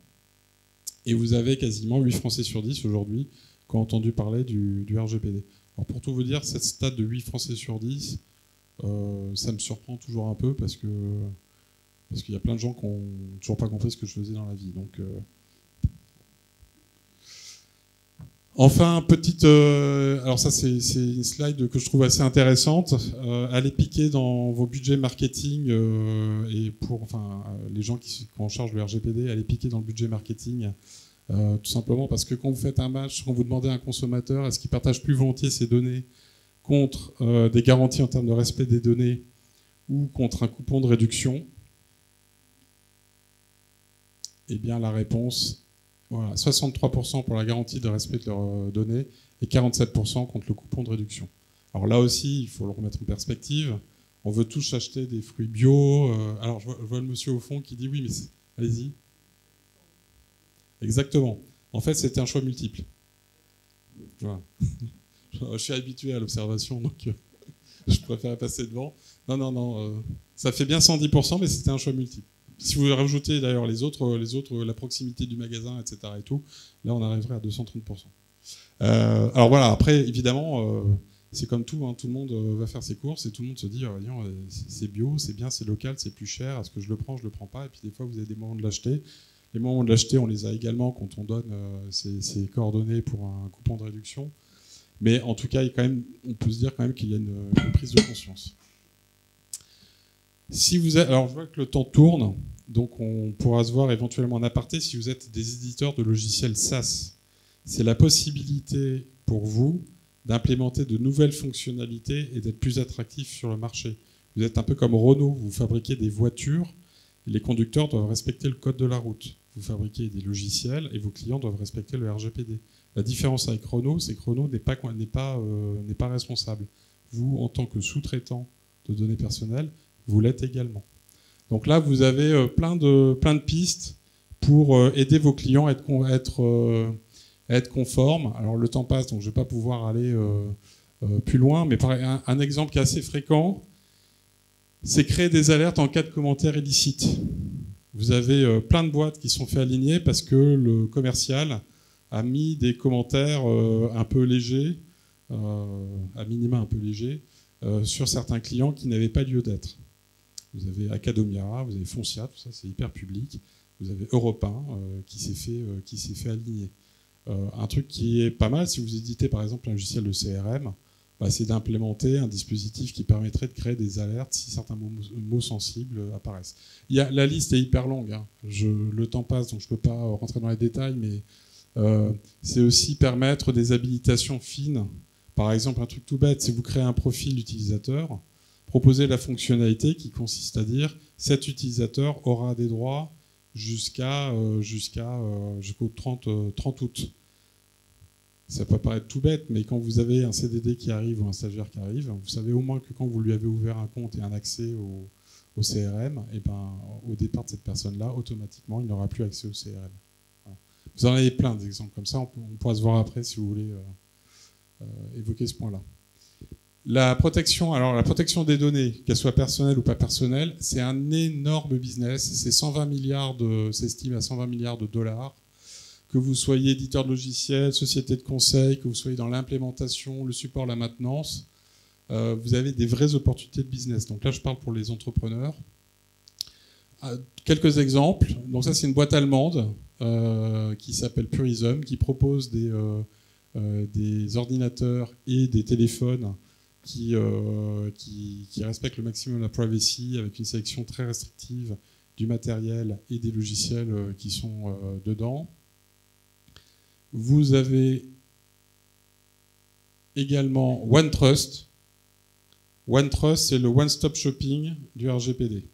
Et vous avez quasiment 8 Français sur 10 aujourd'hui qui ont entendu parler du RGPD. Alors pour tout vous dire, cette stat de 8 Français sur 10, ça me surprend toujours un peu parce qu'il y a plein de gens qui n'ont toujours pas compris ce que je faisais dans la vie. Donc, enfin, alors ça c'est une slide que je trouve assez intéressante. Allez piquer dans vos budgets marketing et les gens qui sont en charge du RGPD, allez piquer dans le budget marketing. Tout simplement parce que quand vous faites un match, quand vous demandez à un consommateur est-ce qu'il partage plus volontiers ses données contre des garanties en termes de respect des données ou contre un coupon de réduction, eh bien la réponse, voilà, 63% pour la garantie de respect de leurs données et 47% contre le coupon de réduction. Alors là aussi, il faut le remettre en perspective. On veut tous acheter des fruits bio. Alors je vois le monsieur au fond qui dit oui, mais allez-y. Exactement. En fait, c'était un choix multiple. Voilà. Je suis habitué à l'observation, donc je préfère passer devant. Non. Ça fait bien 110%, mais c'était un choix multiple. Si vous rajoutez d'ailleurs les autres, la proximité du magasin, etc. et tout, là on arriverait à 230%. Alors voilà, après, évidemment, c'est comme tout, hein, tout le monde va faire ses courses et tout le monde se dit, c'est bio, c'est bien, c'est local, c'est plus cher, est-ce que je le prends, je le prends pas? Et puis des fois, vous avez des moments de l'acheter. Les moments de l'acheter, on les a également quand on donne ses coordonnées pour un coupon de réduction. Mais en tout cas, on peut se dire quand même qu'il y a une prise de conscience. Alors, je vois que le temps tourne, donc on pourra se voir éventuellement en aparté. Si vous êtes des éditeurs de logiciels SaaS, c'est la possibilité pour vous d'implémenter de nouvelles fonctionnalités et d'être plus attractif sur le marché. Vous êtes un peu comme Renault, vous fabriquez des voitures, et les conducteurs doivent respecter le code de la route. Vous fabriquez des logiciels et vos clients doivent respecter le RGPD. La différence avec Renault, c'est que Renault n'est pas responsable. Vous, en tant que sous-traitant de données personnelles, vous l'êtes également. Donc là, vous avez plein de pistes pour aider vos clients à être conformes. Alors le temps passe, donc je ne vais pas pouvoir aller plus loin, mais un exemple qui est assez fréquent, c'est créer des alertes en cas de commentaires illicites. Vous avez plein de boîtes qui sont fait aligner parce que le commercial a mis des commentaires un peu légers, à minima un peu légers, sur certains clients qui n'avaient pas lieu d'être. Vous avez Academia, vous avez Foncia, tout ça c'est hyper public. Vous avez Europe 1 qui s'est fait aligner. Un truc qui est pas mal, si vous éditez par exemple un logiciel de CRM, c'est d'implémenter un dispositif qui permettrait de créer des alertes si certains mots sensibles apparaissent. La liste est hyper longue, hein. Le temps passe, donc je ne peux pas rentrer dans les détails, mais c'est aussi permettre des habilitations fines. Par exemple, un truc tout bête, c'est vous créez un profil utilisateur, proposer la fonctionnalité qui consiste à dire cet utilisateur aura des droits jusqu'au 30 août. Ça peut paraître tout bête, mais quand vous avez un CDD qui arrive ou un stagiaire qui arrive, vous savez au moins que quand vous lui avez ouvert un compte et un accès au CRM, et au départ de cette personne-là, automatiquement, il n'aura plus accès au CRM. Voilà. Vous en avez plein d'exemples comme ça, on pourra se voir après si vous voulez évoquer ce point-là. La protection des données, qu'elles soient personnelles ou pas personnelles, c'est un énorme business. S'estime à 120 milliards de dollars. Que vous soyez éditeur de logiciels, société de conseil, que vous soyez dans l'implémentation, le support, la maintenance, vous avez des vraies opportunités de business. Donc là, je parle pour les entrepreneurs. Quelques exemples. Donc ça, c'est une boîte allemande qui s'appelle Purism, qui propose des ordinateurs et des téléphones qui respectent le maximum de la privacy avec une sélection très restrictive du matériel et des logiciels qui sont dedans. Vous avez également OneTrust. OneTrust, c'est le one-stop shopping du RGPD.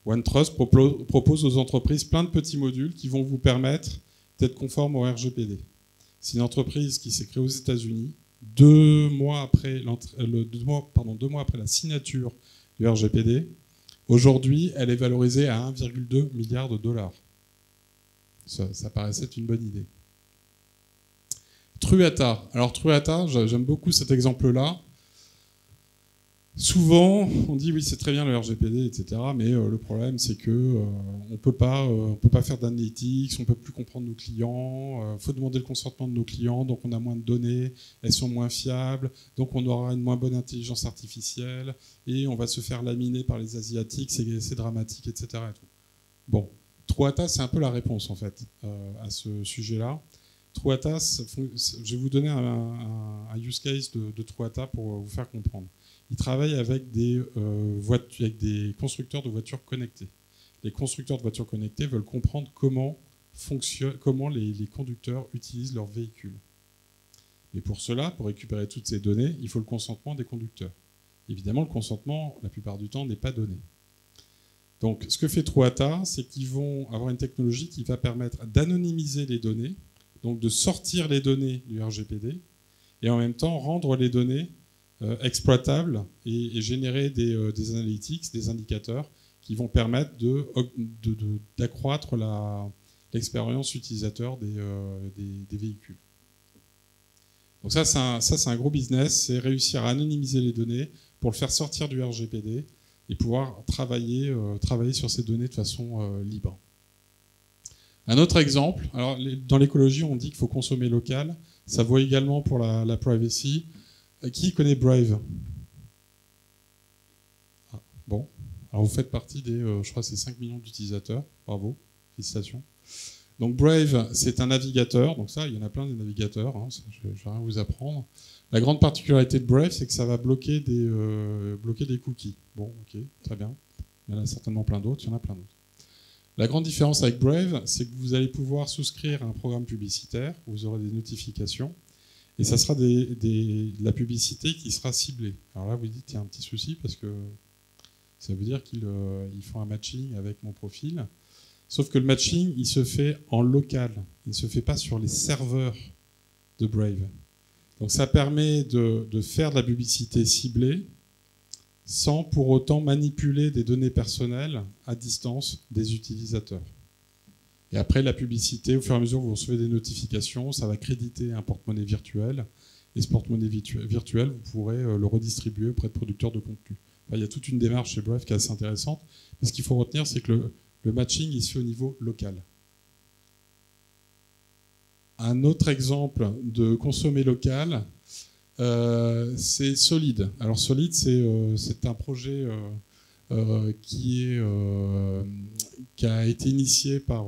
OneTrust propose aux entreprises plein de petits modules qui vont vous permettre d'être conforme au RGPD. C'est une entreprise qui s'est créée aux États-Unis 2 mois après la signature du RGPD. Aujourd'hui, elle est valorisée à 1,2 milliard de dollars. Ça paraissait être une bonne idée. Truata. Alors Truata, j'aime beaucoup cet exemple-là. Souvent, on dit oui, c'est très bien le RGPD, etc. Mais le problème, c'est que on peut pas faire d'analytics, on peut plus comprendre nos clients. Faut demander le consentement de nos clients, donc on a moins de données, elles sont moins fiables, donc on aura une moins bonne intelligence artificielle et on va se faire laminer par les asiatiques, c'est dramatique, etc. Et tout. Bon, Truata, c'est un peu la réponse en fait à ce sujet-là. Truata, je vais vous donner un use case de Truata pour vous faire comprendre. Ils travaillent avec des constructeurs de voitures connectées. Les constructeurs de voitures connectées veulent comprendre comment les conducteurs utilisent leurs véhicules. Mais pour cela, pour récupérer toutes ces données, il faut le consentement des conducteurs. Évidemment, le consentement, la plupart du temps, n'est pas donné. Donc, ce que fait Truata, c'est qu'ils vont avoir une technologie qui va permettre d'anonymiser les données, donc de sortir les données du RGPD, et en même temps rendre les données exploitables et générer des analytics, des indicateurs qui vont permettre d'accroître l'expérience utilisateur des véhicules. Donc ça, c'est un gros business, c'est réussir à anonymiser les données pour le faire sortir du RGPD et pouvoir travailler sur ces données de façon libre. Un autre exemple, alors dans l'écologie, on dit qu'il faut consommer local. Ça vaut également pour la privacy. Qui connaît Brave? Bon, alors vous faites partie des, je crois, c'est 5 millions d'utilisateurs. Bravo, félicitations. Donc Brave, c'est un navigateur. Donc ça, il y en a plein des navigateurs. Hein, ça, je ne vais rien vous apprendre. La grande particularité de Brave, c'est que ça va bloquer des cookies. Bon, ok, très bien. Il y en a certainement plein d'autres. Il y en a plein d'autres. La grande différence avec Brave, c'est que vous allez pouvoir souscrire à un programme publicitaire. Où vous aurez des notifications. Et ça sera de la publicité qui sera ciblée. Alors là, vous dites, il y a un petit souci parce que ça veut dire qu'ils font un matching avec mon profil. Sauf que le matching, il se fait en local. Il ne se fait pas sur les serveurs de Brave. Donc ça permet de faire de la publicité ciblée sans pour autant manipuler des données personnelles à distance des utilisateurs. Et après, la publicité, au fur et à mesure que vous recevez des notifications, ça va créditer un porte-monnaie virtuel. Et ce porte-monnaie virtuel, vous pourrez le redistribuer auprès de producteurs de contenu. Enfin, il y a toute une démarche chez Brave qui est assez intéressante. Mais ce qu'il faut retenir, c'est que le matching, il se fait au niveau local. Un autre exemple de consommer local, c'est Solid. Alors Solid, c'est un projet qui a été initié par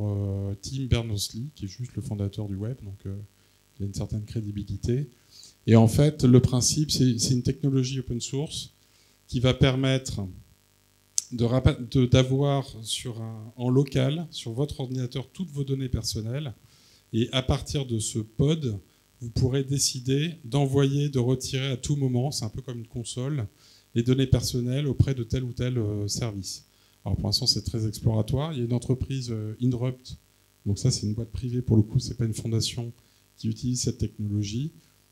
Tim Berners-Lee, qui est juste le fondateur du web, donc il a une certaine crédibilité. Et en fait, le principe, c'est une technologie open source qui va permettre d'avoir en local, sur votre ordinateur, toutes vos données personnelles. Et à partir de ce pod, vous pourrez décider d'envoyer, de retirer à tout moment, c'est un peu comme une console, les données personnelles auprès de tel ou tel service. Alors pour l'instant, c'est très exploratoire. Il y a une entreprise, Inrupt, donc ça c'est une boîte privée pour le coup, c'est pas une fondation qui utilise cette technologie.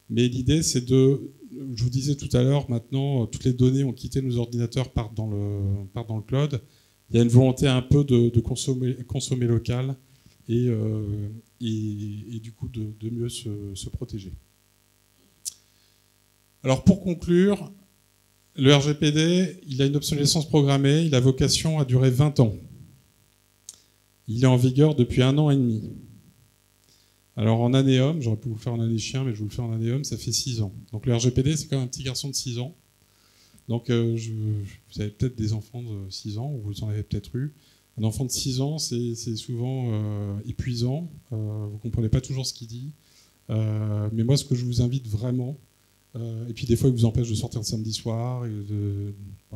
Mais l'idée, c'est je vous disais tout à l'heure, maintenant, toutes les données ont quitté nos ordinateurs, partent dans le cloud. Il y a une volonté un peu de consommer local et du coup de mieux se protéger. Alors pour conclure, le RGPD, il a une obsolescence programmée, il a vocation à durer 20 ans. Il est en vigueur depuis 1 an et demi. Alors en année homme, j'aurais pu vous le faire en année chien, mais je vous le fais en année homme, ça fait 6 ans. Donc le RGPD, c'est quand même un petit garçon de 6 ans. Donc vous avez peut-être des enfants de 6 ans, ou vous en avez peut-être eu. Un enfant de 6 ans, c'est souvent épuisant. Vous ne comprenez pas toujours ce qu'il dit. Mais moi, ce que je vous invite vraiment, et puis des fois, il vous empêche de sortir le samedi soir.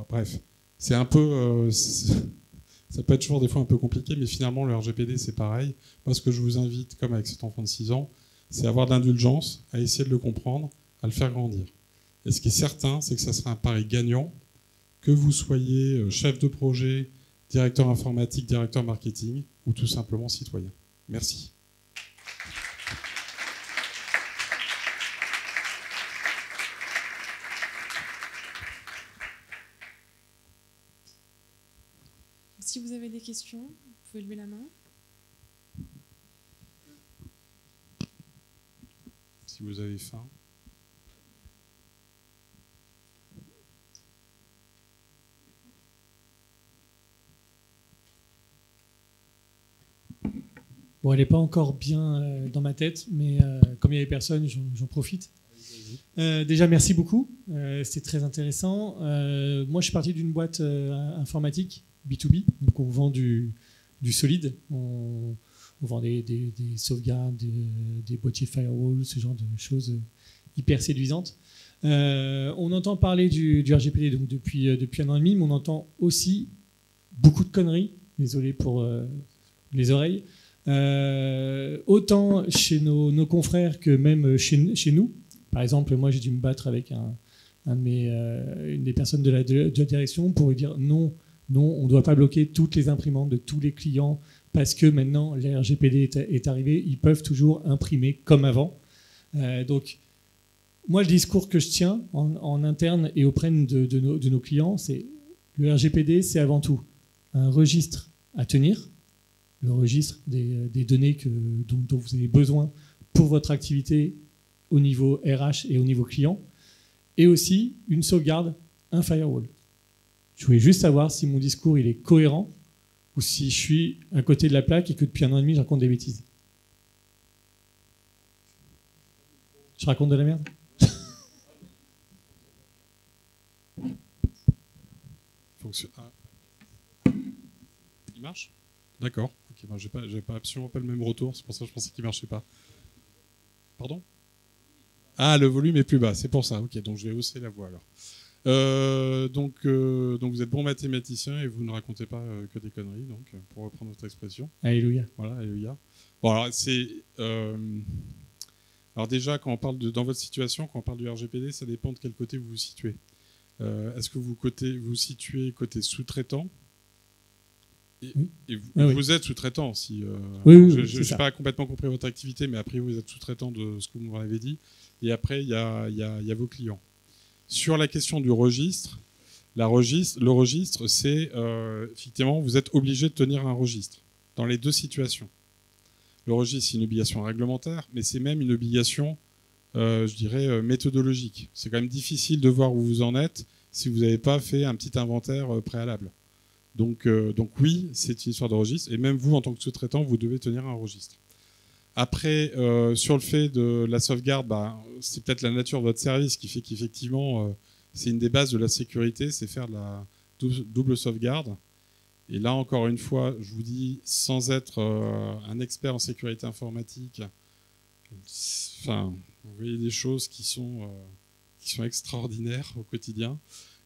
Bref, c'est un peu... ça peut être toujours des fois un peu compliqué, mais finalement, le RGPD, c'est pareil. Moi, ce que je vous invite, comme avec cet enfant de 6 ans, c'est avoir de l'indulgence, à essayer de le comprendre, à le faire grandir. Et ce qui est certain, c'est que ça sera un pari gagnant, que vous soyez chef de projet, directeur informatique, directeur marketing, ou tout simplement citoyen. Merci. Si vous avez des questions, vous pouvez lever la main. Si vous avez faim. Bon, elle n'est pas encore bien dans ma tête, mais comme il n'y avait personne, j'en profite. Déjà, merci beaucoup. C'était très intéressant. Moi, je suis parti d'une boîte informatique, B2B. Donc, on vend du solide. On vend des sauvegardes, des boîtiers firewall, ce genre de choses hyper séduisantes. On entend parler du RGPD donc depuis 1 an et demi, mais on entend aussi beaucoup de conneries. Désolé pour les oreilles. Autant chez nos confrères que même chez nous. Par exemple, moi j'ai dû me battre avec une des personnes de la direction pour lui dire non, on ne doit pas bloquer toutes les imprimantes de tous les clients parce que maintenant le RGPD est arrivé, ils peuvent toujours imprimer comme avant. Donc moi le discours que je tiens en interne et auprès de nos clients, c'est le RGPD, c'est avant tout un registre à tenir, le registre des données dont vous avez besoin pour votre activité au niveau RH et au niveau client, et aussi une sauvegarde, un firewall. Je voulais juste savoir si mon discours il est cohérent ou si je suis à côté de la plaque et que depuis 1 an et demi, je raconte des bêtises. Je raconte de la merde. Ah. Il marche? D'accord. Ok, ben j'avais pas absolument pas le même retour, c'est pour ça que je pensais qu'il marchait pas. Pardon? Ah, le volume est plus bas, c'est pour ça. Ok, donc je vais hausser la voix alors. Donc vous êtes bon mathématicien et vous ne racontez pas que des conneries, donc pour reprendre votre expression. Alléluia. Voilà, alléluia. Bon, alors alors déjà, quand on parle dans votre situation, quand on parle du RGPD, ça dépend de quel côté vous vous situez. Est-ce que vous vous situez côté sous-traitant? Et vous êtes sous-traitant, si. Oui, je n'ai pas complètement compris votre activité, mais a priori vous êtes sous-traitant de ce que vous m'avez dit. Et après, il y a vos clients. Sur la question du registre, le registre, c'est effectivement, vous êtes obligé de tenir un registre dans les deux situations. Le registre, c'est une obligation réglementaire, mais c'est même une obligation, je dirais, méthodologique. C'est quand même difficile de voir où vous en êtes si vous n'avez pas fait un petit inventaire préalable. Donc oui, c'est une histoire de registre, et même vous, en tant que sous-traitant, vous devez tenir un registre. Après, sur le fait de la sauvegarde, c'est peut-être la nature de votre service qui fait qu'effectivement, c'est une des bases de la sécurité, c'est faire de la double sauvegarde. Et là, encore une fois, je vous dis, sans être un expert en sécurité informatique, enfin, vous voyez des choses qui sont extraordinaires au quotidien.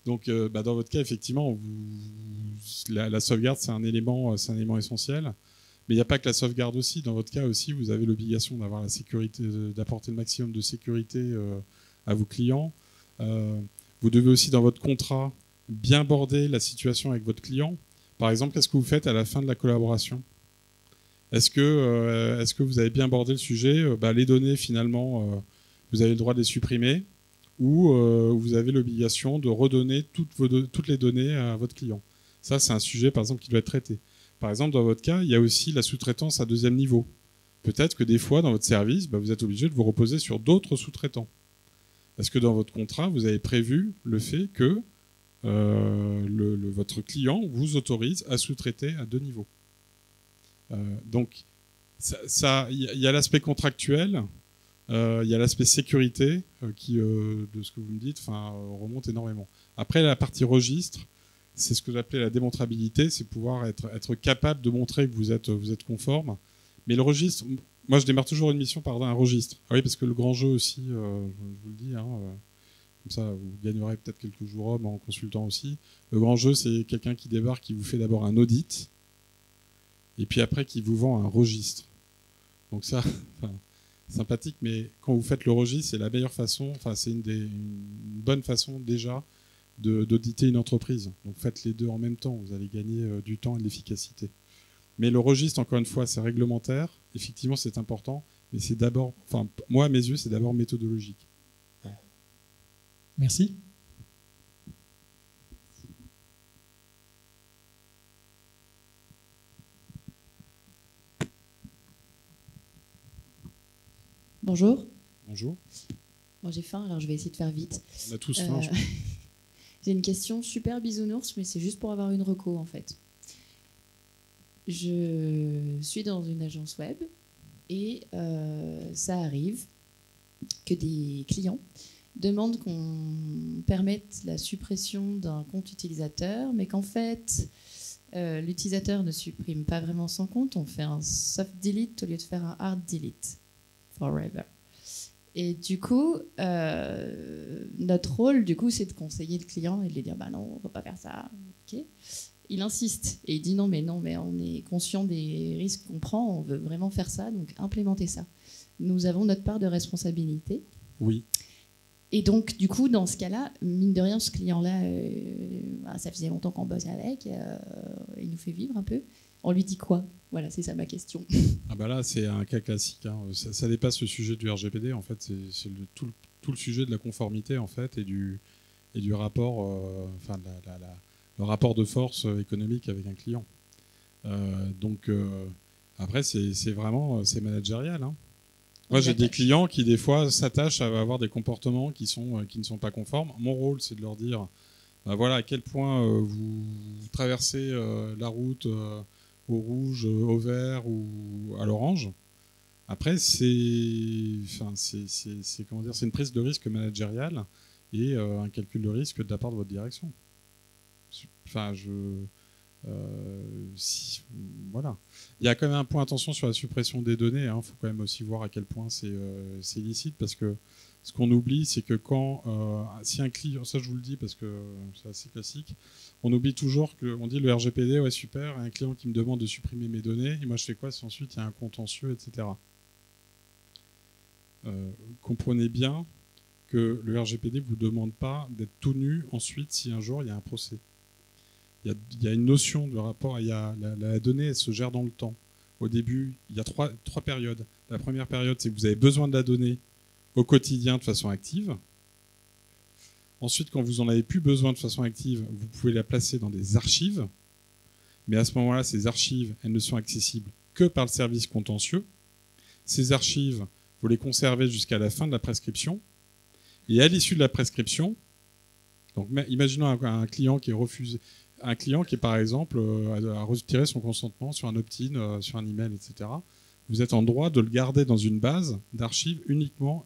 Donc, dans votre cas, effectivement, la sauvegarde, c'est un élément essentiel. Mais il n'y a pas que la sauvegarde aussi. Dans votre cas aussi, vous avez l'obligation d'avoir la sécurité, d'apporter le maximum de sécurité à vos clients. Vous devez aussi, dans votre contrat, bien border la situation avec votre client. Par exemple, qu'est-ce que vous faites à la fin de la collaboration? Est-ce que vous avez bien bordé le sujet? Les données, finalement, vous avez le droit de les supprimer, ou vous avez l'obligation de redonner toutes les données à votre client. Ça, c'est un sujet, par exemple, qui doit être traité. Par exemple, dans votre cas, il y a aussi la sous-traitance à deuxième niveau. Peut-être que des fois, dans votre service, vous êtes obligé de vous reposer sur d'autres sous-traitants. Parce que dans votre contrat, vous avez prévu le fait que votre client vous autorise à sous-traiter à deux niveaux. Donc, il y a l'aspect contractuel, il y a l'aspect sécurité qui, de ce que vous me dites, remonte énormément. Après, la partie registre, c'est ce que j'appelais la démontrabilité, c'est pouvoir être capable de montrer que vous êtes conforme. Mais le registre, moi je démarre toujours une mission par un registre. Ah oui, parce que le grand jeu aussi, je vous le dis, comme ça vous gagnerez peut-être quelques jours hommes en consultant aussi. Le grand jeu, c'est quelqu'un qui débarque, qui vous fait d'abord un audit, et puis après qui vous vend un registre. Donc ça, sympathique, mais quand vous faites le registre, c'est la meilleure façon, c'est une bonne façon déjà d'auditer une entreprise. Donc faites les deux en même temps, vous allez gagner du temps et de l'efficacité. Mais le registre, encore une fois, c'est réglementaire, effectivement c'est important, mais c'est d'abord, moi à mes yeux, c'est d'abord méthodologique. Merci. Bonjour. Bonjour. Bon, j'ai faim, alors je vais essayer de faire vite. On a tous faim. J'ai une question super bisounours, mais c'est juste pour avoir une reco en fait. Je suis dans une agence web et ça arrive que des clients demandent qu'on permette la suppression d'un compte utilisateur, mais qu'en fait, l'utilisateur ne supprime pas vraiment son compte, on fait un soft delete au lieu de faire un hard delete. Forever. Et du coup, notre rôle, c'est de conseiller le client et de lui dire non, on ne va pas faire ça. Okay. Il insiste et il dit non, mais on est conscient des risques qu'on prend, on veut vraiment faire ça, donc implémenter ça. Nous avons notre part de responsabilité. Oui. Et donc, du coup, dans ce cas-là, mine de rien, ce client-là, ça faisait longtemps qu'on bosse avec, il nous fait vivre un peu. On lui dit quoi? Voilà, c'est ça ma question. Là, c'est un cas classique. Ça dépasse le sujet du RGPD. En fait, c'est tout le sujet de la conformité en fait et du rapport, le rapport de force économique avec un client. Après, c'est vraiment managérial. Moi, j'ai des clients qui des fois s'attachent à avoir des comportements qui ne sont pas conformes. Mon rôle, c'est de leur dire, voilà à quel point vous traversez la route au rouge, au vert ou à l'orange. Après, c'est comment dire, c'est une prise de risque managériale et un calcul de risque de la part de votre direction. Enfin, voilà. Il y a quand même un point attention sur la suppression des données. Il faut quand même aussi voir à quel point c'est illicite, parce que ce qu'on oublie, c'est que si un client, ça je vous le dis parce que c'est assez classique, on oublie toujours qu'on dit le RGPD, ouais super, un client qui me demande de supprimer mes données, et moi je fais quoi si ensuite il y a un contentieux, etc. Comprenez bien que le RGPD ne vous demande pas d'être tout nu ensuite si un jour il y a un procès. Il y a une notion de rapport, la donnée elle se gère dans le temps. Au début, il y a trois périodes. La première période, c'est que vous avez besoin de la donnée au quotidien de façon active. Ensuite, quand vous n'en avez plus besoin de façon active, vous pouvez la placer dans des archives. Mais à ce moment-là, ces archives, elles ne sont accessibles que par le service contentieux. Ces archives, vous les conservez jusqu'à la fin de la prescription. Et à l'issue de la prescription, donc imaginons un client qui est refusé, un client qui, par exemple, a retiré son consentement sur un opt-in, sur un email, etc. Vous êtes en droit de le garder dans une base d'archives uniquement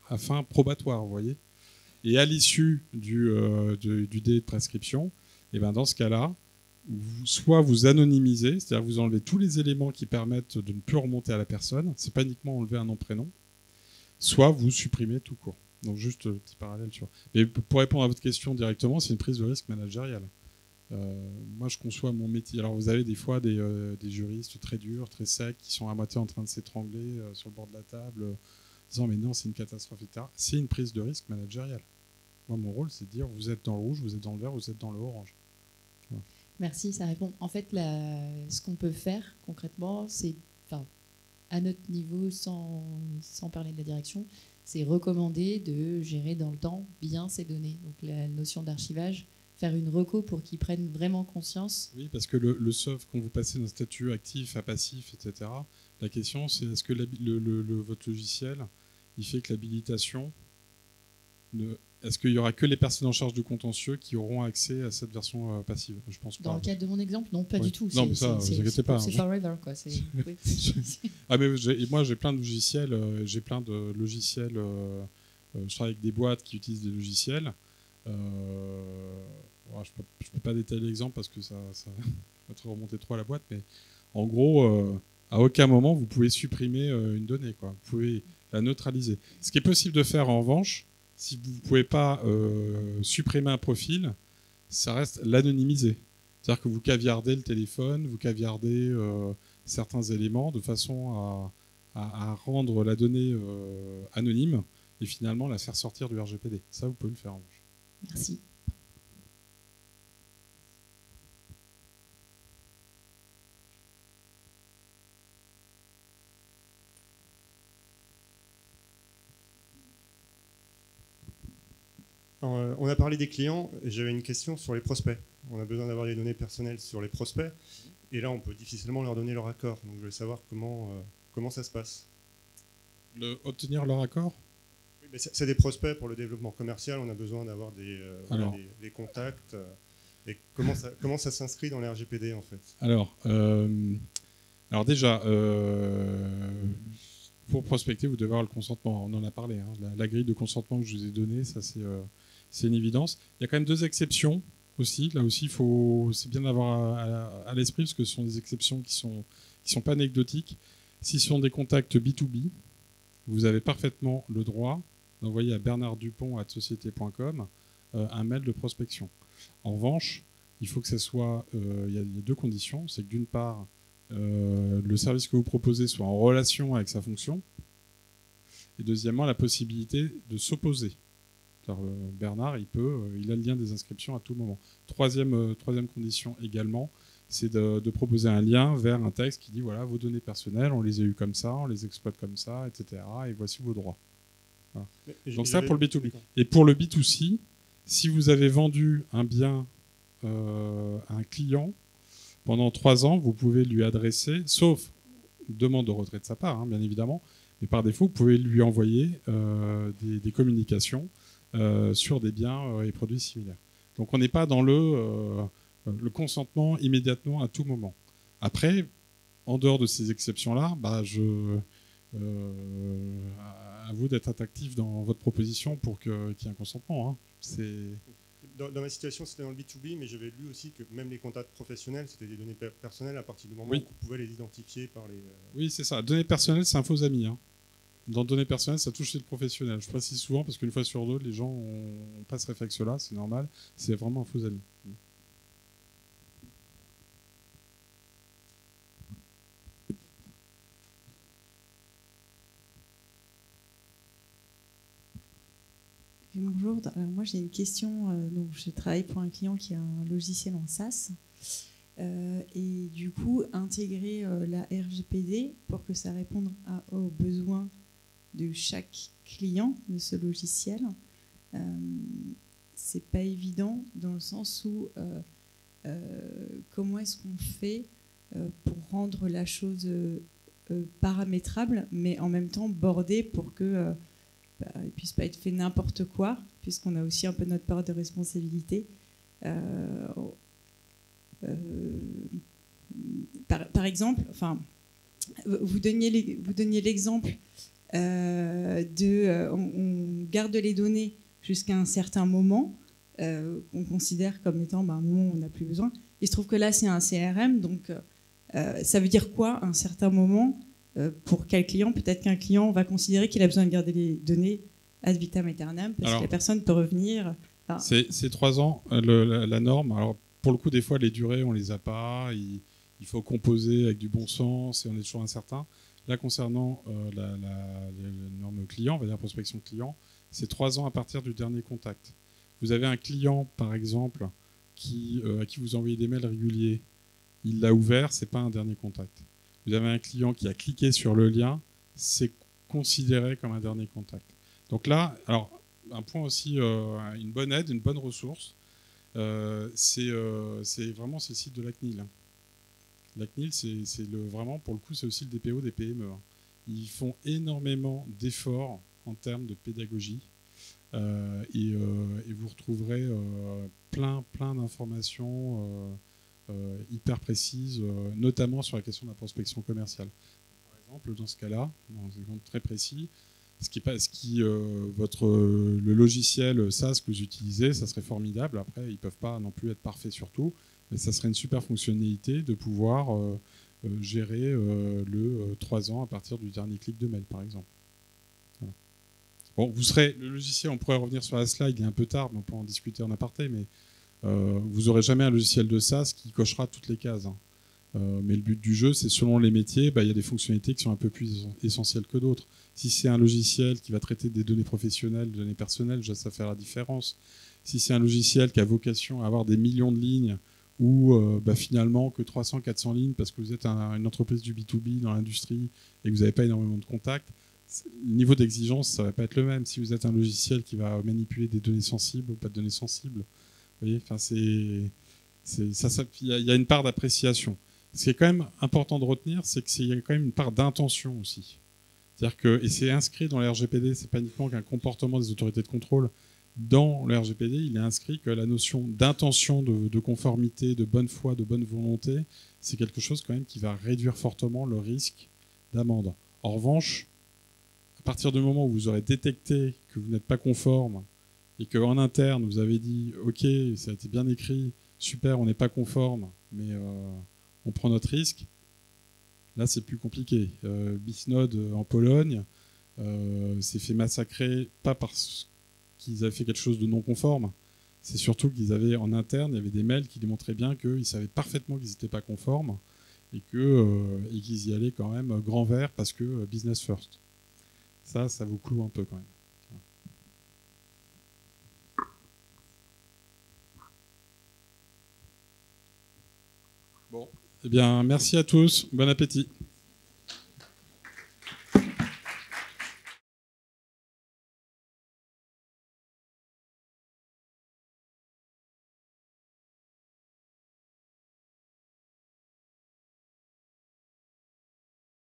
à fin probatoire, vous voyez. Et à l'issue du délai de prescription, et ben dans ce cas-là, soit vous anonymisez, c'est-à-dire vous enlevez tous les éléments qui permettent de ne plus remonter à la personne, c'est pas uniquement enlever un nom-prénom, soit vous supprimez tout court. Donc juste un petit parallèle sur. Mais pour répondre à votre question directement, c'est une prise de risque managériale. Moi, je conçois mon métier. Alors, vous avez des fois des juristes très durs, très secs, qui sont à moitié en train de s'étrangler sur le bord de la table, disant mais non, c'est une catastrophe, etc. C'est une prise de risque managériale. Moi, mon rôle, c'est de dire vous êtes dans le rouge, vous êtes dans le vert, vous êtes dans le orange. Voilà. Merci, ça répond. En fait, ce qu'on peut faire concrètement, c'est, à notre niveau, sans parler de la direction, c'est recommander de gérer dans le temps bien ces données. Donc la notion d'archivage, faire une reco pour qu'ils prennent vraiment conscience. Oui, parce que le SOF, quand vous passez d'un statut actif à passif, etc., la question c'est est-ce que votre logiciel, il fait que l'habilitation, est-ce qu'il y aura que les personnes en charge du contentieux qui auront accès à cette version passive? Je pense pas. Dans le cadre de mon exemple, non, pas du tout. Non, mais ça, ne vous inquiétez pas. C'est forever, quoi. Oui. Ah, mais moi, j'ai plein de logiciels. Je travaille avec des boîtes qui utilisent des logiciels. Je peux pas détailler l'exemple parce que ça va te remonter trop à la boîte, mais en gros, à aucun moment vous pouvez supprimer une donnée, quoi. Vous pouvez la neutraliser. Ce qui est possible de faire en revanche, si vous ne pouvez pas supprimer un profil, ça reste l'anonymiser. C'est-à-dire que vous caviardez le téléphone, vous caviardez certains éléments de façon à rendre la donnée anonyme et finalement la faire sortir du RGPD. Ça, vous pouvez le faire en revanche. Merci. Alors, on a parlé des clients, et j'avais une question sur les prospects. On a besoin d'avoir des données personnelles sur les prospects, et là on peut difficilement leur donner leur accord. Donc je voulais savoir comment ça se passe. Obtenir leur accord ? Oui, mais c'est des prospects pour le développement commercial, on a besoin d'avoir des contacts. Et comment ça s'inscrit dans les RGPD en fait ? Alors déjà, pour prospecter, vous devez avoir le consentement. On en a parlé. La grille de consentement que je vous ai donnée, ça c'est une évidence. Il y a quand même 2 exceptions aussi. Là aussi, c'est bien d'avoir à l'esprit parce que ce sont des exceptions qui sont pas anecdotiques. Si ce sont des contacts B2B, vous avez parfaitement le droit d'envoyer à bernarddupont@société.com un mail de prospection. En revanche, il faut que ça soit. Il y a 2 conditions. C'est que d'une part, le service que vous proposez soit en relation avec sa fonction, et deuxièmement, la possibilité de s'opposer. Bernard, il a le lien des inscriptions à tout moment. Troisième condition également, c'est de proposer un lien vers un texte qui dit voilà, vos données personnelles, on les a eues comme ça, on les exploite comme ça, etc. Et voici vos droits. Voilà. Donc ça pour le B2B. Et pour le B2C, si vous avez vendu un bien à un client, pendant 3 ans, vous pouvez lui adresser, sauf demande de retrait de sa part, bien évidemment, mais par défaut, vous pouvez lui envoyer des communications sur des biens et produits similaires. Donc on n'est pas dans le consentement immédiatement à tout moment. Après, en dehors de ces exceptions-là, à vous d'être attractif dans votre proposition pour qu'il y ait un consentement. Hein. Dans ma situation, c'était dans le B2B, mais j'avais lu aussi que même les contacts professionnels, c'était des données personnelles à partir du moment où on pouvait les identifier par les... Oui, c'est ça. Données personnelles, c'est un faux ami. Hein. Dans données personnelles, ça touche le professionnel. Je précise souvent parce qu'une fois sur deux, les gens n'ont pas ce réflexe-là, c'est normal. C'est vraiment un faux ami. Bonjour, alors moi j'ai une question. Donc je travaille pour un client qui a un logiciel en SaaS et du coup intégrer la RGPD pour que ça réponde aux besoins de chaque client de ce logiciel. C'est pas évident dans le sens où comment est-ce qu'on fait pour rendre la chose paramétrable mais en même temps bordée pour que il ne puisse pas être fait n'importe quoi, puisqu'on a aussi un peu notre part de responsabilité. Par exemple, enfin, vous donniez l'exemple on garde les données jusqu'à un certain moment, qu'on considère comme étant un moment où on n'a plus besoin. Il se trouve que là, c'est un CRM, donc ça veut dire quoi, un certain moment pour quel client? Peut-être qu'un client va considérer qu'il a besoin de garder les données ad vitam aeternam parce que la personne peut revenir. Enfin, c'est 3 ans la norme. Alors pour le coup, des fois, les durées, on les a pas. Il faut composer avec du bon sens et on est toujours incertain. Là, concernant la norme client, on va dire prospection client, c'est 3 ans à partir du dernier contact. Vous avez un client, par exemple, à qui vous envoyez des mails réguliers. Il l'a ouvert, c'est pas un dernier contact. Vous avez un client qui a cliqué sur le lien, c'est considéré comme un dernier contact. Donc là, alors un point aussi, une bonne aide, une bonne ressource, c'est vraiment le site de la CNIL. La CNIL, c'est vraiment, pour le coup, c'est aussi le DPO des PME. Hein. Ils font énormément d'efforts en termes de pédagogie et vous retrouverez plein d'informations hyper précises, notamment sur la question de la prospection commerciale. Par exemple, dans ce cas-là, dans un exemple très précis, le logiciel SaaS que vous utilisez, ça serait formidable. Après, ils ne peuvent pas non plus être parfaits sur tout, mais ça serait une super fonctionnalité de pouvoir gérer le 3 ans à partir du dernier clic de mail, par exemple. Voilà. Bon, le logiciel, on pourrait revenir sur la slide, il est un peu tard, mais on peut en discuter en aparté, mais vous n'aurez jamais un logiciel de SaaS qui cochera toutes les cases. Hein. Mais le but du jeu, c'est selon les métiers, il y a des fonctionnalités qui sont un peu plus essentielles que d'autres. Si c'est un logiciel qui va traiter des données professionnelles, des données personnelles, ça va faire la différence. Si c'est un logiciel qui a vocation à avoir des millions de lignes ou finalement que 300, 400 lignes parce que vous êtes une entreprise du B2B dans l'industrie et que vous n'avez pas énormément de contacts, le niveau d'exigence, ça ne va pas être le même. Si vous êtes un logiciel qui va manipuler des données sensibles ou pas de données sensibles, vous voyez, il y a une part d'appréciation. Ce qui est quand même important de retenir, c'est qu'il y a quand même une part d'intention aussi. C'est-à-dire que, et c'est inscrit dans le RGPD, c'est pas uniquement qu'un comportement des autorités de contrôle. Dans le RGPD, il est inscrit que la notion d'intention, de conformité, de bonne foi, de bonne volonté, c'est quelque chose quand même qui va réduire fortement le risque d'amende. En revanche, à partir du moment où vous aurez détecté que vous n'êtes pas conforme et qu'en interne, vous avez dit « Ok, ça a été bien écrit, super, on n'est pas conforme, mais on prend notre risque », là, c'est plus compliqué. Bisnode en Pologne s'est fait massacrer, pas parce qu'ils avaient fait quelque chose de non conforme, c'est surtout qu'ils avaient en interne, il y avait des mails qui démontraient bien qu'ils savaient parfaitement qu'ils n'étaient pas conformes et qu'ils y allaient quand même grand vert parce que business first. Ça vous cloue un peu quand même. Bon, eh bien, merci à tous. Bon appétit.